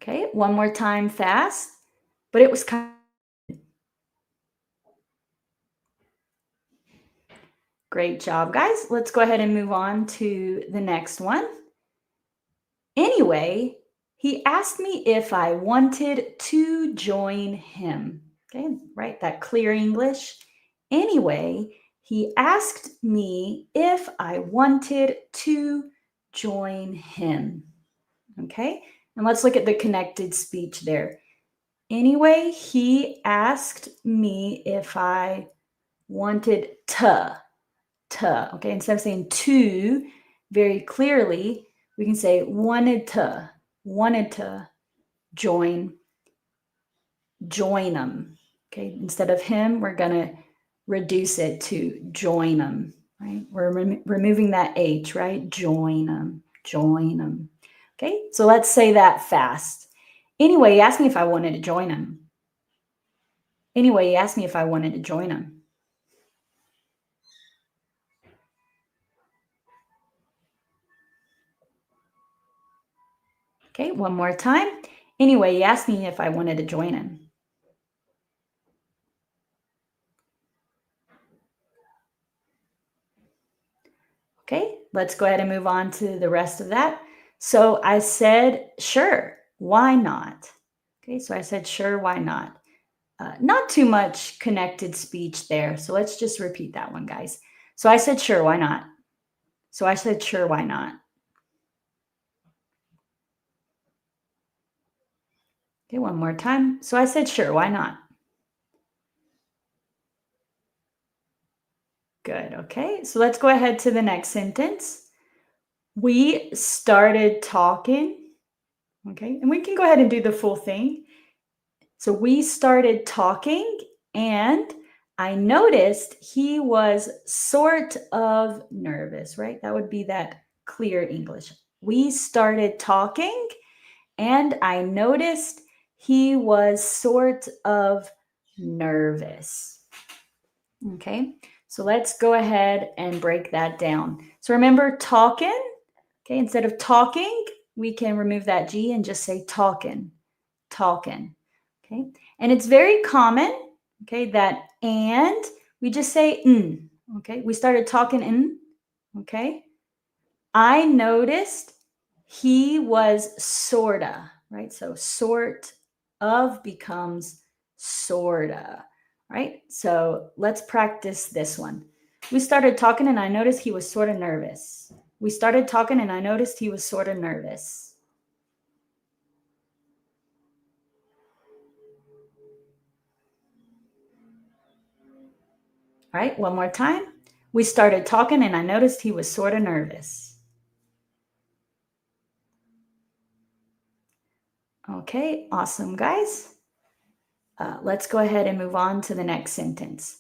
Okay, one more time fast. But it was kind. Great job, guys. Let's go ahead and move on to the next one. Anyway, he asked me if I wanted to join him. Okay, right? That clear English. Anyway, he asked me if I wanted to join him. Okay, and let's look at the connected speech there. Anyway, he asked me if I wanted to. Okay, instead of saying to very clearly, we can say wanted to join them. Okay, instead of him, we're gonna reduce it to join them. Right, we're removing that H. Right, join them. Okay, so let's say that fast. Anyway, he asked me if I wanted to join him. Anyway, he asked me if I wanted to join him. Okay, one more time. Anyway, he asked me if I wanted to join him. Okay, let's go ahead and move on to the rest of that. So I said, sure, why not? Okay, so I said, sure, why not? Not too much connected speech there. So let's just repeat that one, guys. So I said, sure, why not? So I said, sure, why not? Okay, one more time. So I said, sure, why not? Good. Okay, so let's go ahead to the next sentence. We started talking. Okay, and we can go ahead and do the full thing. So we started talking, and I noticed he was sort of nervous, right? That would be that clear English. We started talking, and I noticed he was sort of nervous. Okay, so let's go ahead and break that down. So remember talking, okay, instead of talking, we can remove that G and just say talking, talking. Okay, and it's very common, okay, that and we just say n. Okay, we started talking in, okay. I noticed he was sorta, right? So sort of becomes sorta, right? So let's practice this one. We started talking and I noticed he was sort of nervous. We started talking and I noticed he was sort of nervous. All right, one more time. We started talking and I noticed he was sort of nervous. Okay, awesome, guys. Let's go ahead and move on to the next sentence.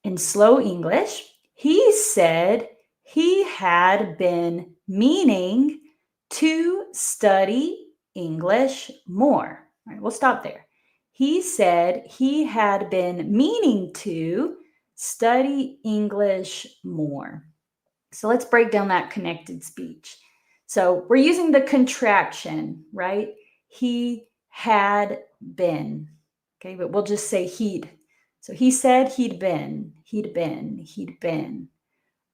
In slow English, he said he had been meaning to study English more. All right, we'll stop there. He said he had been meaning to study English more. So let's break down that connected speech. So we're using the contraction, right? He had been. Okay, but we'll just say he'd. So he said he'd been.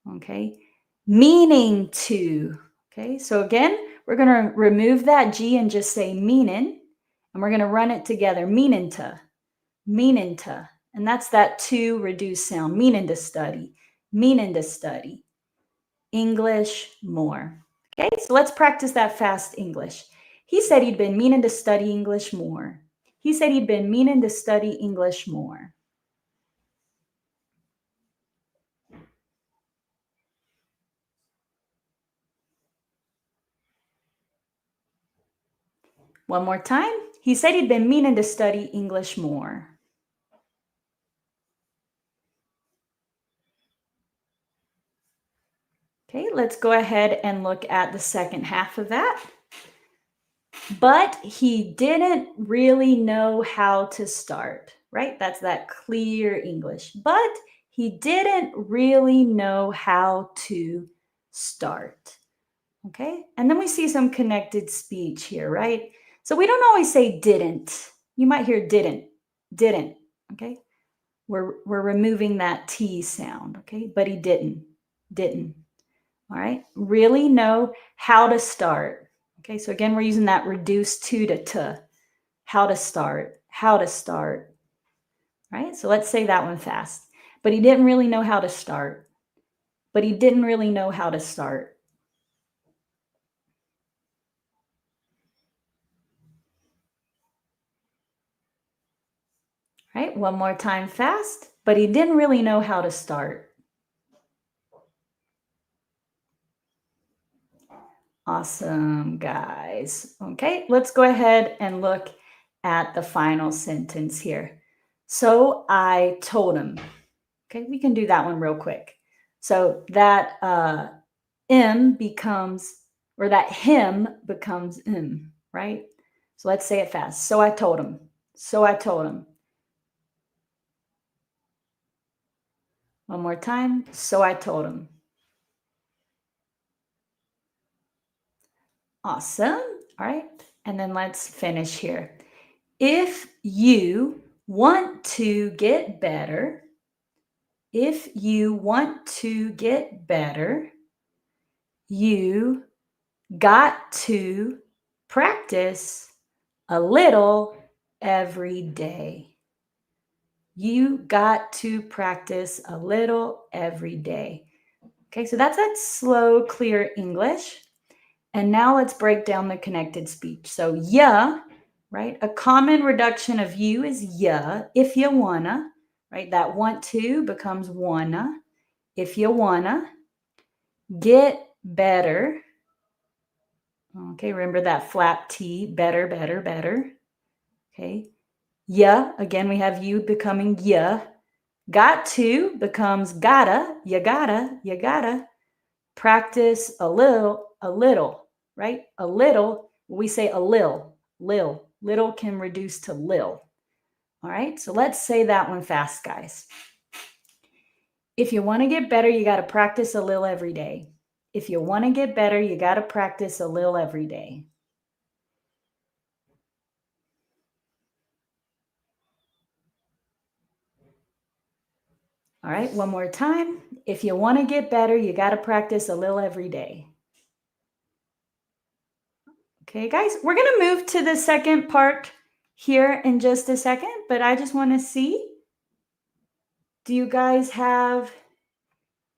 Okay, meaning to. Okay, so again, we're going to remove that G and just say meaning, and we're going to run it together. Meaning to. And that's that to reduced sound. Meaning to study. English more. Okay, so let's practice that fast English. He said he'd been meaning to study English more. He said he'd been meaning to study English more. One more time. He said he'd been meaning to study English more. Okay, let's go ahead and look at the second half of that. But he didn't really know how to start, right? That's that clear English. But he didn't really know how to start. Okay. And then we see some connected speech here, right? So we don't always say didn't. You might hear didn't. Okay. We're removing that T sound. Okay. But he didn't. All right. Really know how to start. Okay. So again, we're using that reduced to t. How to start. How to start. All right. So let's say that one fast. But he didn't really know how to start. But he didn't really know how to start. All right. One more time fast. But he didn't really know how to start. Awesome, guys. Okay, let's go ahead and look at the final sentence here. So I told him. Okay, we can do that one real quick. So that M becomes, or that him becomes M, right? So let's say it fast. So I told him. So I told him. One more time. So I told him. Awesome. All right. And then let's finish here. If you want to get better, if you want to get better, you got to practice a little every day. You got to practice a little every day. Okay, so that's that slow, clear English. And now let's break down the connected speech. So, yeah, right? A common reduction of you is yeah, if you wanna, right? That want to becomes wanna, if you wanna. Get better. Okay, remember that flap T, better, better, better. Okay, yeah, again, we have you becoming yeah. Got to becomes gotta, you gotta, you gotta. Practice a little, right? A little, we say a lil. Little can reduce to lil. All right, so let's say that one fast, guys. If you want to get better, you got to practice a little every day. If you want to get better, you got to practice a little every day. All right, one more time. If you want to get better, you got to practice a little every day. Okay, guys, we're going to move to the second part here in just a second, but I just want to see, do you guys have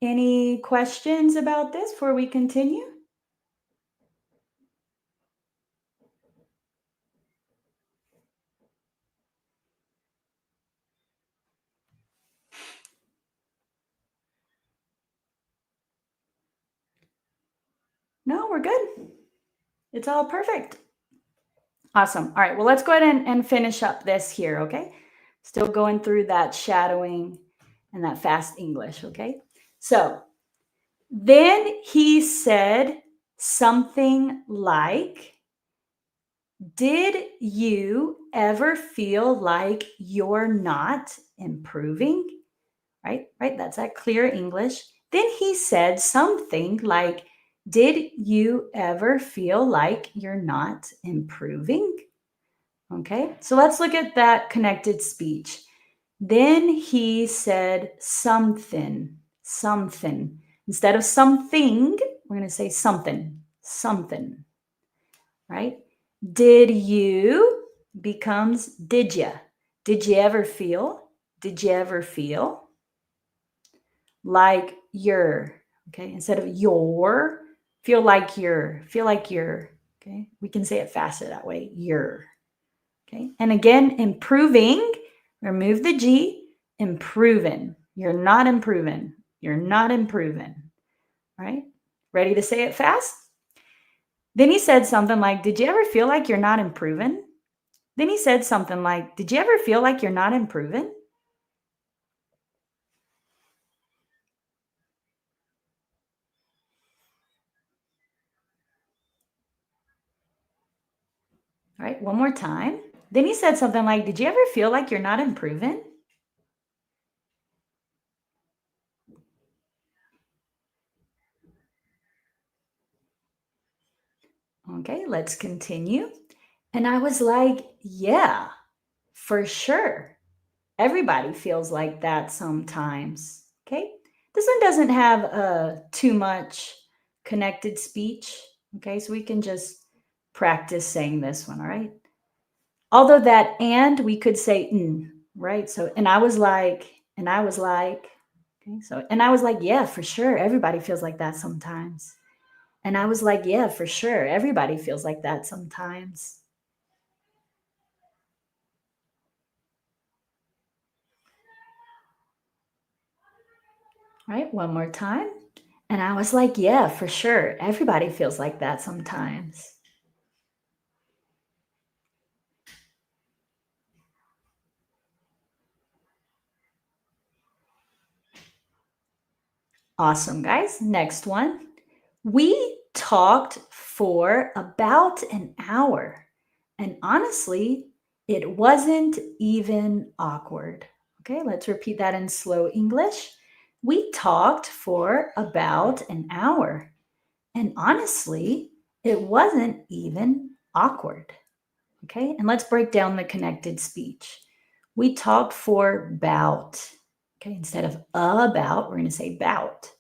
any questions about this before we continue? No, we're good. It's all perfect. Awesome. All right, well, let's go ahead and finish up this here, okay? Still going through that shadowing and that fast English, okay? So then he said something like, did you ever feel like you're not improving? Right? That's that clear English. Then he said something like, did you ever feel like you're not improving? Okay, so let's look at that connected speech. Then he said something. Instead of something, we're going to say something. Right? Did you becomes did ya. Did you ever feel? Did you ever feel like you're, okay? Instead of your, feel like you're. Okay? We can say it faster that way. You're. Okay? And again, improving, remove the G, improving. You're not improving. Right? Ready to say it fast? Then he said something like, did you ever feel like you're not improving? Then he said something like, did you ever feel like you're not improving? All right, one more time. Then he said something like, "Did you ever feel like you're not improving?" Okay, let's continue. And I was like, "Yeah, for sure. Everybody feels like that sometimes." Okay. This one doesn't have too much connected speech. Okay. So we can just practice saying this one. All right. Although that and we could say right? So, and I was like, okay. So, and I was like, yeah, for sure. Everybody feels like that sometimes. And I was like, yeah, for sure. Everybody feels like that sometimes. All right. One more time. And I was like, yeah, for sure. Everybody feels like that sometimes. Awesome, guys. Next one. We talked for about an hour. And honestly, it wasn't even awkward. Okay, let's repeat that in slow English. We talked for about an hour. And honestly, it wasn't even awkward. Okay, and let's break down the connected speech. We talked for about. Okay, instead of about, we're going to say bout.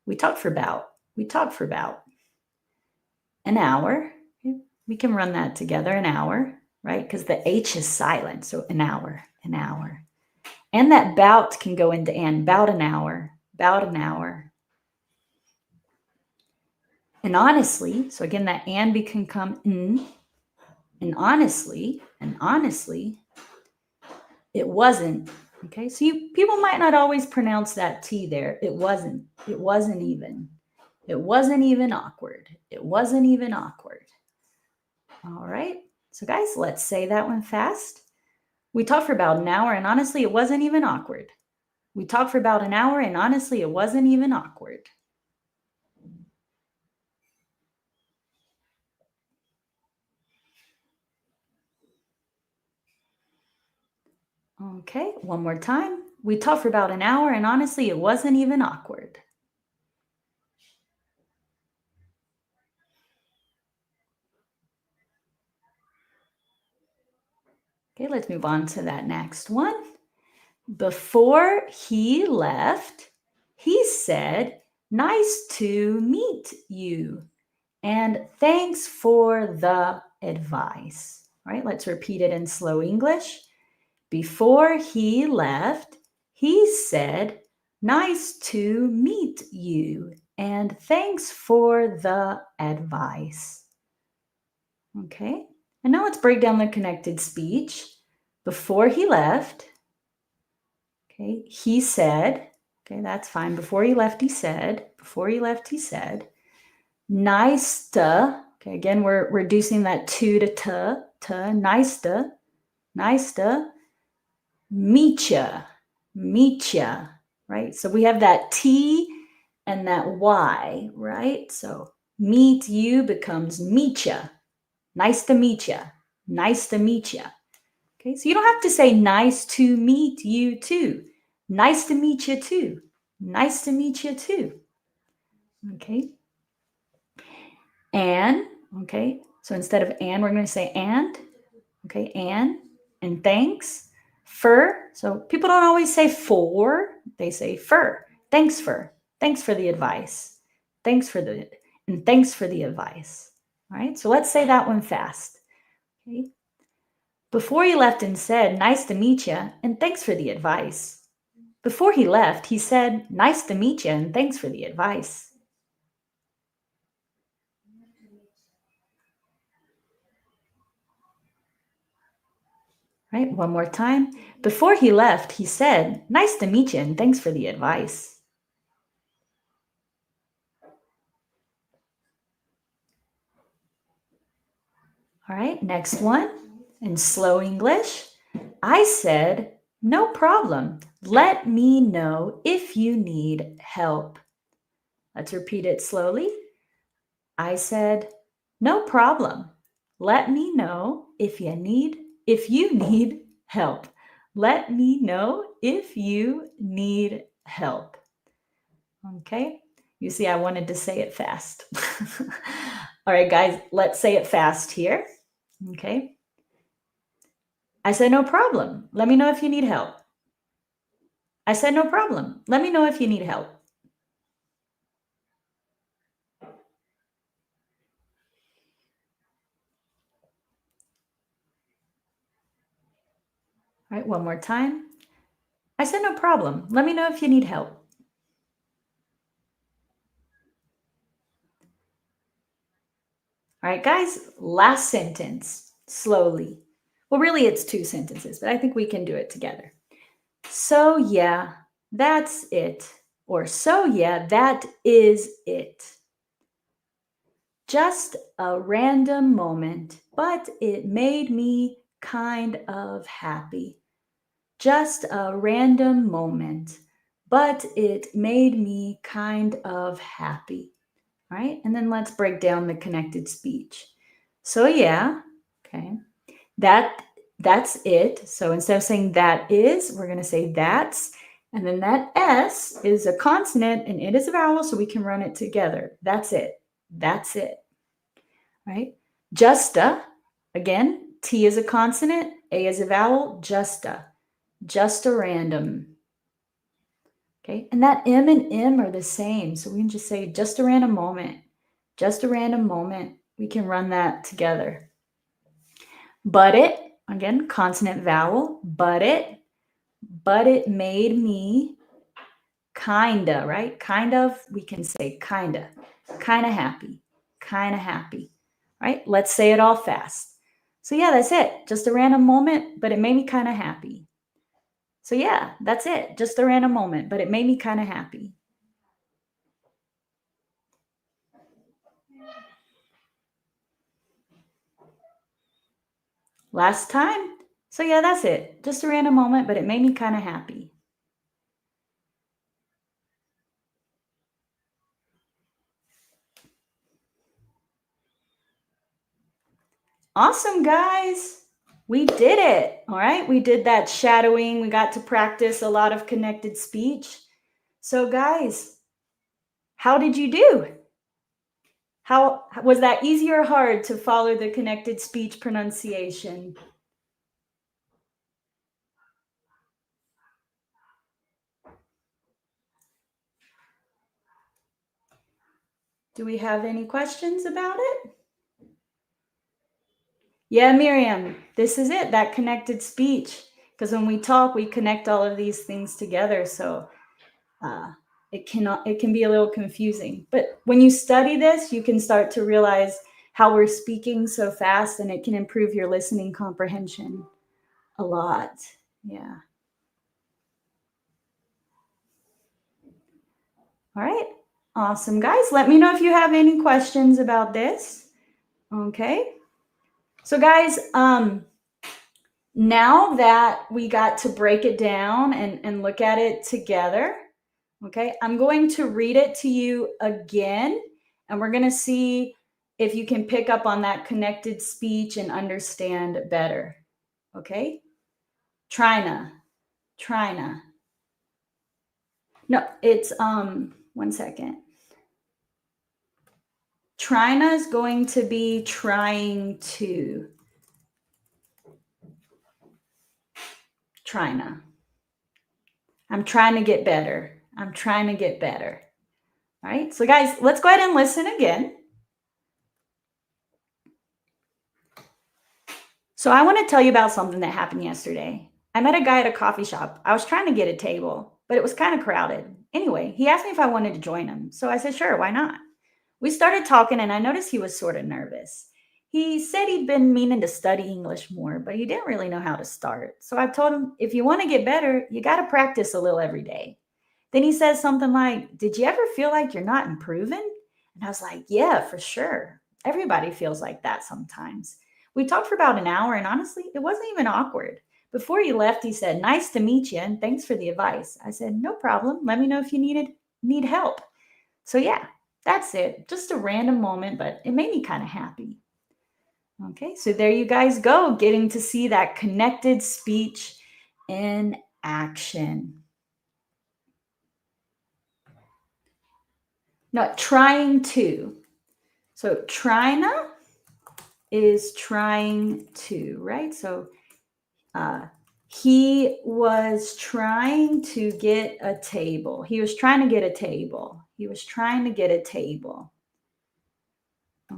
We talked for about. We talked for about an hour. Okay, we can run that together, an hour, right? Because the H is silent. So an hour, an hour. And that bout can go into and, about an hour, about an hour. And honestly, so again, that and can come in. And honestly, it wasn't. Okay, so people might not always pronounce that T there. It wasn't. It wasn't even. It wasn't even awkward. It wasn't even awkward. All right. So guys, let's say that one fast. We talked for about an hour and honestly, it wasn't even awkward. We talked for about an hour and honestly, it wasn't even awkward. Okay, one more time. We talked for about an hour and honestly, it wasn't even awkward. Okay, let's move on to that next one. Before he left, he said, "Nice to meet you. And thanks for the advice." All right, let's repeat it in slow English. Before he left, he said, "Nice to meet you. And thanks for the advice." Okay, and now let's break down the connected speech. Before he left, okay, he said, okay, that's fine. Before he left, he said, nice to, okay, again, we're reducing that to nice to meet ya, right? So we have that T and that Y, right? So meet you becomes meet ya. Nice to meet ya. Nice to meet ya. Okay, so you don't have to say nice to meet you too. Nice to meet you too. Nice to meet you too. Okay. And, okay, so instead of and, we're going to say and. Okay, and thanks. For, so people don't always say for, they say for. Thanks for. Thanks for the advice. Thanks for the, and thanks for the advice. All right, so let's say that one fast. Okay. Before he left and said, "Nice to meet you, and thanks for the advice." Before he left, he said, "Nice to meet you, and thanks for the advice." Right, one more time. Before he left, he said, "Nice to meet you, and thanks for the advice." All right, next one in slow English. I said, "No problem. Let me know if you need help." Let's repeat it slowly. I said, "No problem. Let me know if you need help. Let me know if you need help. Okay? You see, I wanted to say it fast. All right, guys, let's say it fast here. Okay? I said, no problem. Let me know if you need help. I said, no problem. Let me know if you need help. All right, one more time. I said, no problem. Let me know if you need help. All right, guys, last sentence, slowly. Well, really, it's 2 sentences, but I think we can do it together. So, yeah, that's it. Or, so, yeah, that is it. Just a random moment, but it made me kind of happy. Just a random moment, but it made me kind of happy. All right, and then let's break down the connected speech. So yeah, okay, that's it. So instead of saying that is, we're going to say that's, and then that S is a consonant and it is a vowel, so we can run it together. That's it. That's it. Right? Justa, again, T is a consonant, A is a vowel, justa. Just a random. Okay, and that M and M are the same. So we can just say just a random moment. Just a random moment. We can run that together. But it, again, consonant vowel, but it made me kinda, right? Kind of, we can say kinda happy, right? Let's say it all fast. So yeah, that's it. Just a random moment, but it made me kind of happy. So yeah, that's it. Just a random moment, but it made me kind of happy. Last time. So yeah, that's it. Just a random moment, but it made me kind of happy. Awesome, guys. We did it. All right. We did that shadowing. We got to practice a lot of connected speech. So, guys, how did you do? How was that easy or hard to follow the connected speech pronunciation? Do we have any questions about it? Yeah, Miriam, this is it, that connected speech. Because when we talk, we connect all of these things together. So it can be a little confusing. But when you study this, you can start to realize how we're speaking so fast, and it can improve your listening comprehension a lot. Yeah. All right. Awesome, guys. Let me know if you have any questions about this. Okay. So, guys, now that we got to break it down and look at it together, okay, I'm going to read it to you again, and we're going to see if you can pick up on that connected speech and understand better. Okay? Trina. No, it's 1 second. Trina is going to be trying to. Trina. I'm trying to get better. I'm trying to get better. All right. So, guys, let's go ahead and listen again. So, I want to tell you about something that happened yesterday. I met a guy at a coffee shop. I was trying to get a table, but it was kind of crowded. Anyway, he asked me if I wanted to join him. So I said, sure, why not? We started talking, and I noticed he was sort of nervous. He said he'd been meaning to study English more, but he didn't really know how to start. So I told him, if you want to get better, you got to practice a little every day. Then he says something like, did you ever feel like you're not improving? And I was like, yeah, for sure. Everybody feels like that sometimes. We talked for about an hour, and honestly, it wasn't even awkward. Before he left, he said, nice to meet you, and thanks for the advice. I said, no problem. Let me know if you need help. So yeah, that's it. Just a random moment, but it made me kind of happy. Okay, so there you guys go, getting to see that connected speech in action. Not trying to. So Trina is trying to, right? So he was trying to get a table. He was trying to get a table. He was trying to get a table.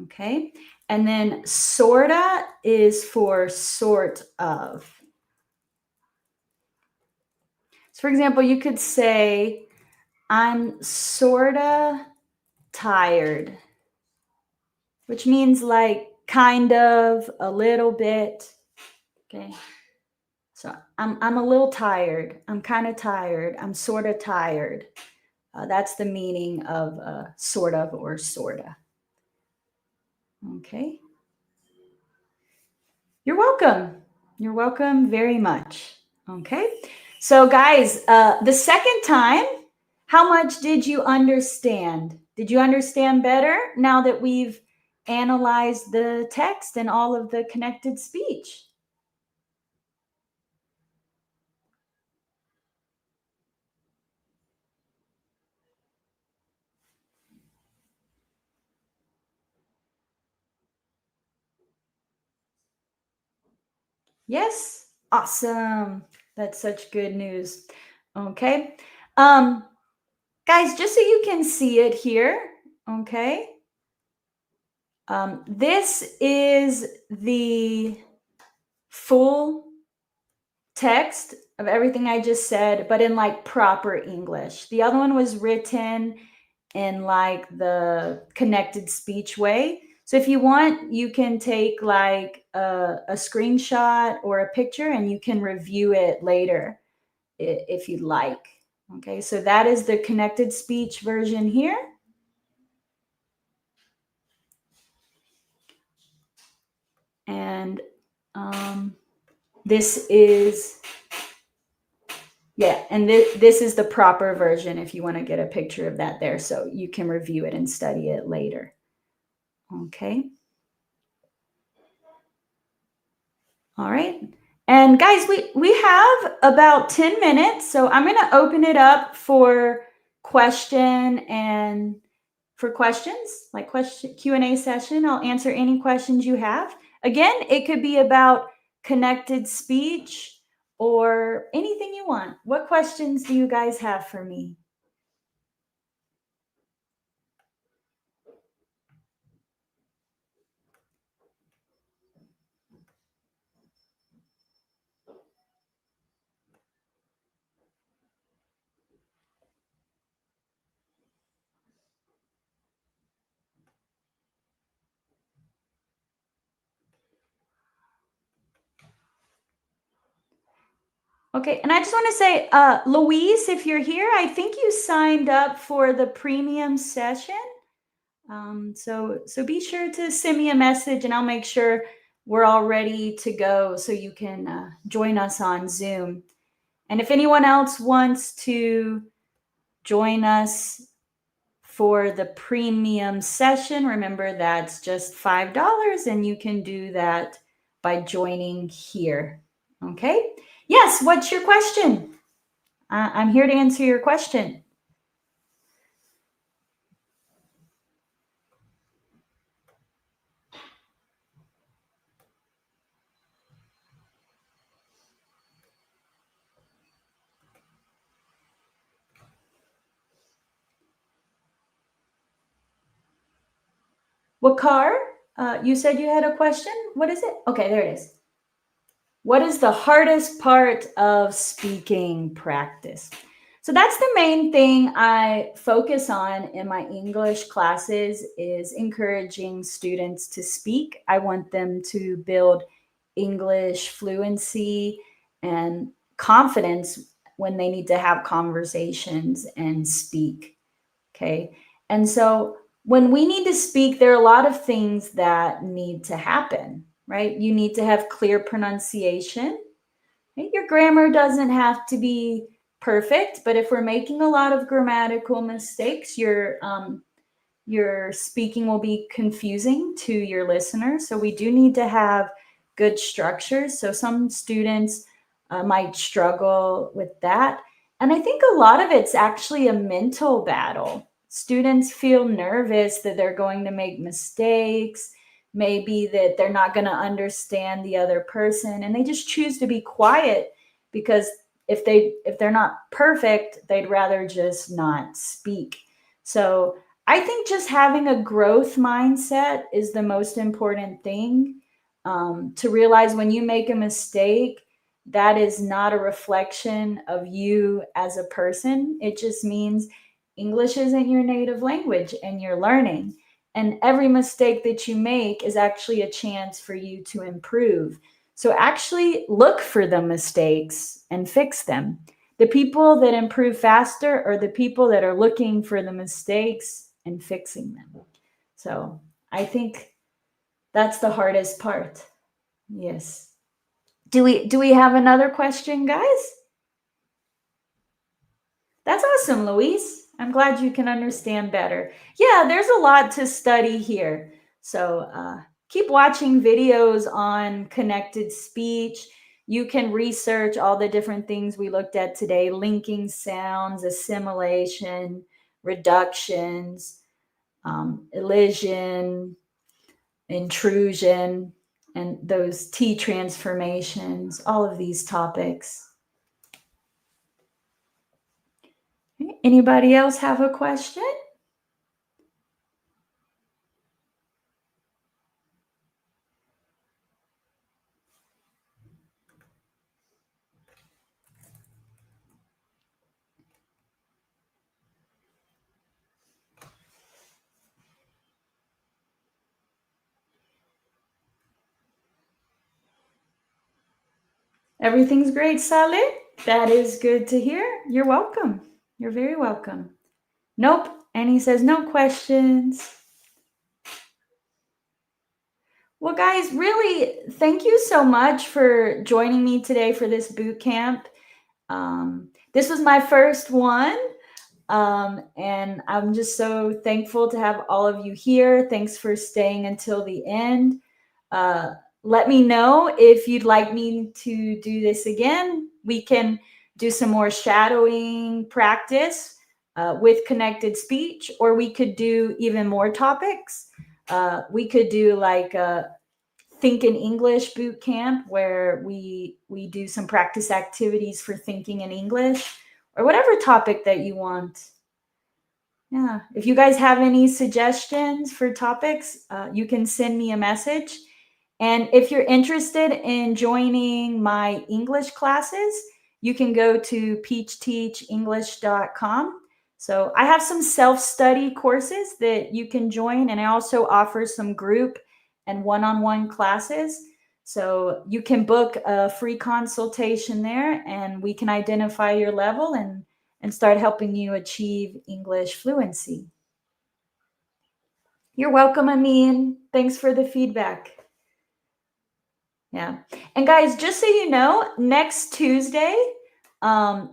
Okay. And then sorta is for sort of. So, for example, you could say, I'm sorta tired, which means like kind of, a little bit. Okay. So I'm a little tired. I'm kind of tired. I'm sort of tired. That's the meaning of sort of or sorta. Okay. You're welcome. You're welcome very much. Okay. So, guys, the second time, how much did you understand? Did you understand better now that we've analyzed the text and all of the connected speech? Yes? Awesome. That's such good news. Okay. Um, guys, just so you can see it here, okay? This is the full text of everything I just said, but in like proper English. The other one was written in like the connected speech way. So if you want, you can take like a screenshot or a picture and you can review it later if you'd like. Okay, so that is the connected speech version here. And this is, yeah, and this is the proper version if you want to get a picture of that there so you can review it and study it later. Okay. All right. And guys, we have about 10 minutes, so I'm going to open it up for question and for questions, like question Q&A session. I'll answer any questions you have. Again, it could be about connected speech or anything you want. What questions do you guys have for me? Okay, and I just want to say, Louise, if you're here, I think you signed up for the premium session. So be sure to send me a message, and I'll make sure we're all ready to go so you can join us on Zoom. And if anyone else wants to join us for the premium session, remember that's just $5, and you can do that by joining here. Okay. Yes, what's your question? I'm here to answer your question. What car? You said you had a question. What is it? Okay, there it is. What is the hardest part of speaking practice? So that's the main thing I focus on in my English classes is encouraging students to speak. I want them to build English fluency and confidence when they need to have conversations and speak. Okay. And so when we need to speak, there are a lot of things that need to happen, right? You need to have clear pronunciation. Right? Your grammar doesn't have to be perfect, but if we're making a lot of grammatical mistakes, your speaking will be confusing to your listeners. So we do need to have good structures. So some students might struggle with that. And I think a lot of it's actually a mental battle. Students feel nervous that they're going to make mistakes, maybe that they're not going to understand the other person, and they just choose to be quiet because if they're not perfect, they'd rather just not speak. So I think just having a growth mindset is the most important thing. To realize when you make a mistake, that is not a reflection of you as a person. It just means English isn't your native language and you're learning. And every mistake that you make is actually a chance for you to improve. So actually look for the mistakes and fix them. The people that improve faster are the people that are looking for the mistakes and fixing them. So I think that's the hardest part. Yes. Do we have another question, guys? That's awesome, Louise. I'm glad you can understand better. Yeah, there's a lot to study here. So keep watching videos on connected speech. You can research all the different things we looked at today: linking sounds, assimilation, reductions, elision, intrusion, and those T transformations, all of these topics. Anybody else have a question? Everything's great, Saleh. That is good to hear. You're welcome. You're very welcome. Nope. And he says, no questions. Well, guys, really, thank you so much for joining me today for this boot camp. This was my first one. And I'm just so thankful to have all of you here. Thanks for staying until the end. Let me know if you'd like me to do this again. We can do some more shadowing practice with connected speech, or we could do even more topics. We could do like a Think in English boot camp where we do some practice activities for thinking in English, or whatever topic that you want. Yeah. If you guys have any suggestions for topics, you can send me a message. And if you're interested in joining my English classes, you can go to peachteachenglish.com. So I have some self-study courses that you can join, and I also offer some group and one-on-one classes. So you can book a free consultation there, and we can identify your level and start helping you achieve English fluency. You're welcome, Amin. Thanks for the feedback. Yeah. And guys, just so you know, next Tuesday,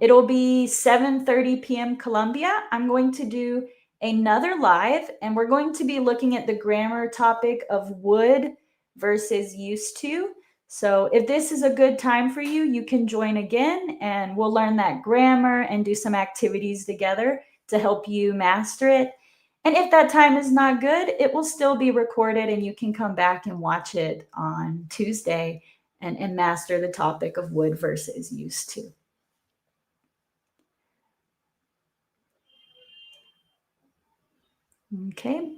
it'll be 7:30 p.m. Columbia. I'm going to do another live, and we're going to be looking at the grammar topic of would versus used to. So if this is a good time for you, you can join again, and we'll learn that grammar and do some activities together to help you master it. And if that time is not good, it will still be recorded and you can come back and watch it on Tuesday and master the topic of would versus used to. Okay.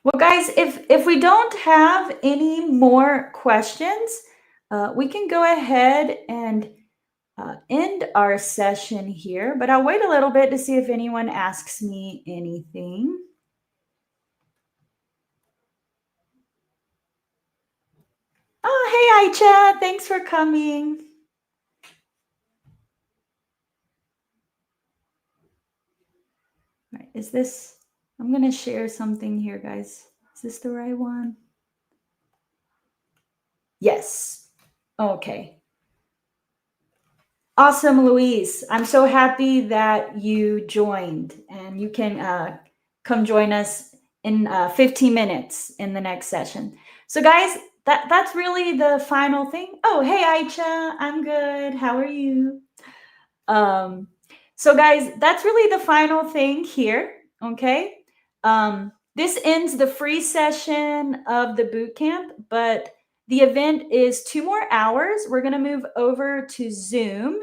Well, guys, if we don't have any more questions, we can go ahead and end our session here. But I'll wait a little bit to see if anyone asks me anything. Oh, hey, Aicha. Thanks for coming. All right, is this, I'm going to share something here, guys. Is this the right one? Yes. Okay. Awesome, Louise. I'm so happy that you joined, and you can come join us in 15 minutes in the next session. So guys, that's really the final thing. Oh, hey Aicha, I'm good. How are you? Um, so guys, that's really the final thing here. Okay. This ends the free session of the boot camp, but the event is 2 more hours. We're going to move over to Zoom.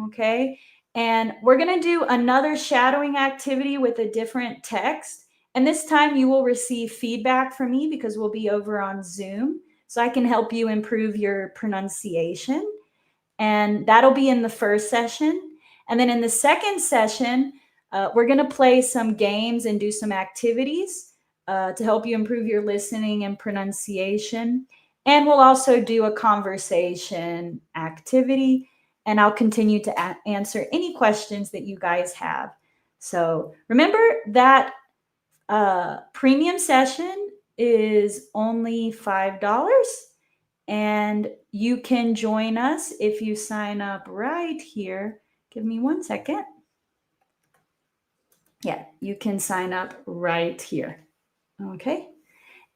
Okay. And we're going to do another shadowing activity with a different text. And this time you will receive feedback from me because we'll be over on Zoom. So I can help you improve your pronunciation. And that'll be in the first session. And then in the second session, we're going to play some games and do some activities to help you improve your listening and pronunciation. And we'll also do a conversation activity. And I'll continue to answer any questions that you guys have. So remember that premium session is only $5. And you can join us if you sign up right here. Give me 1 second. Yeah, you can sign up right here. Okay.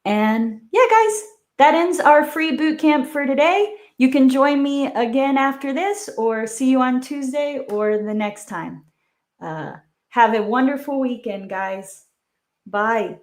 And yeah, guys, that ends our free boot camp for today. You can join me again after this or see you on Tuesday or the next time. Have a wonderful weekend, guys. Bye.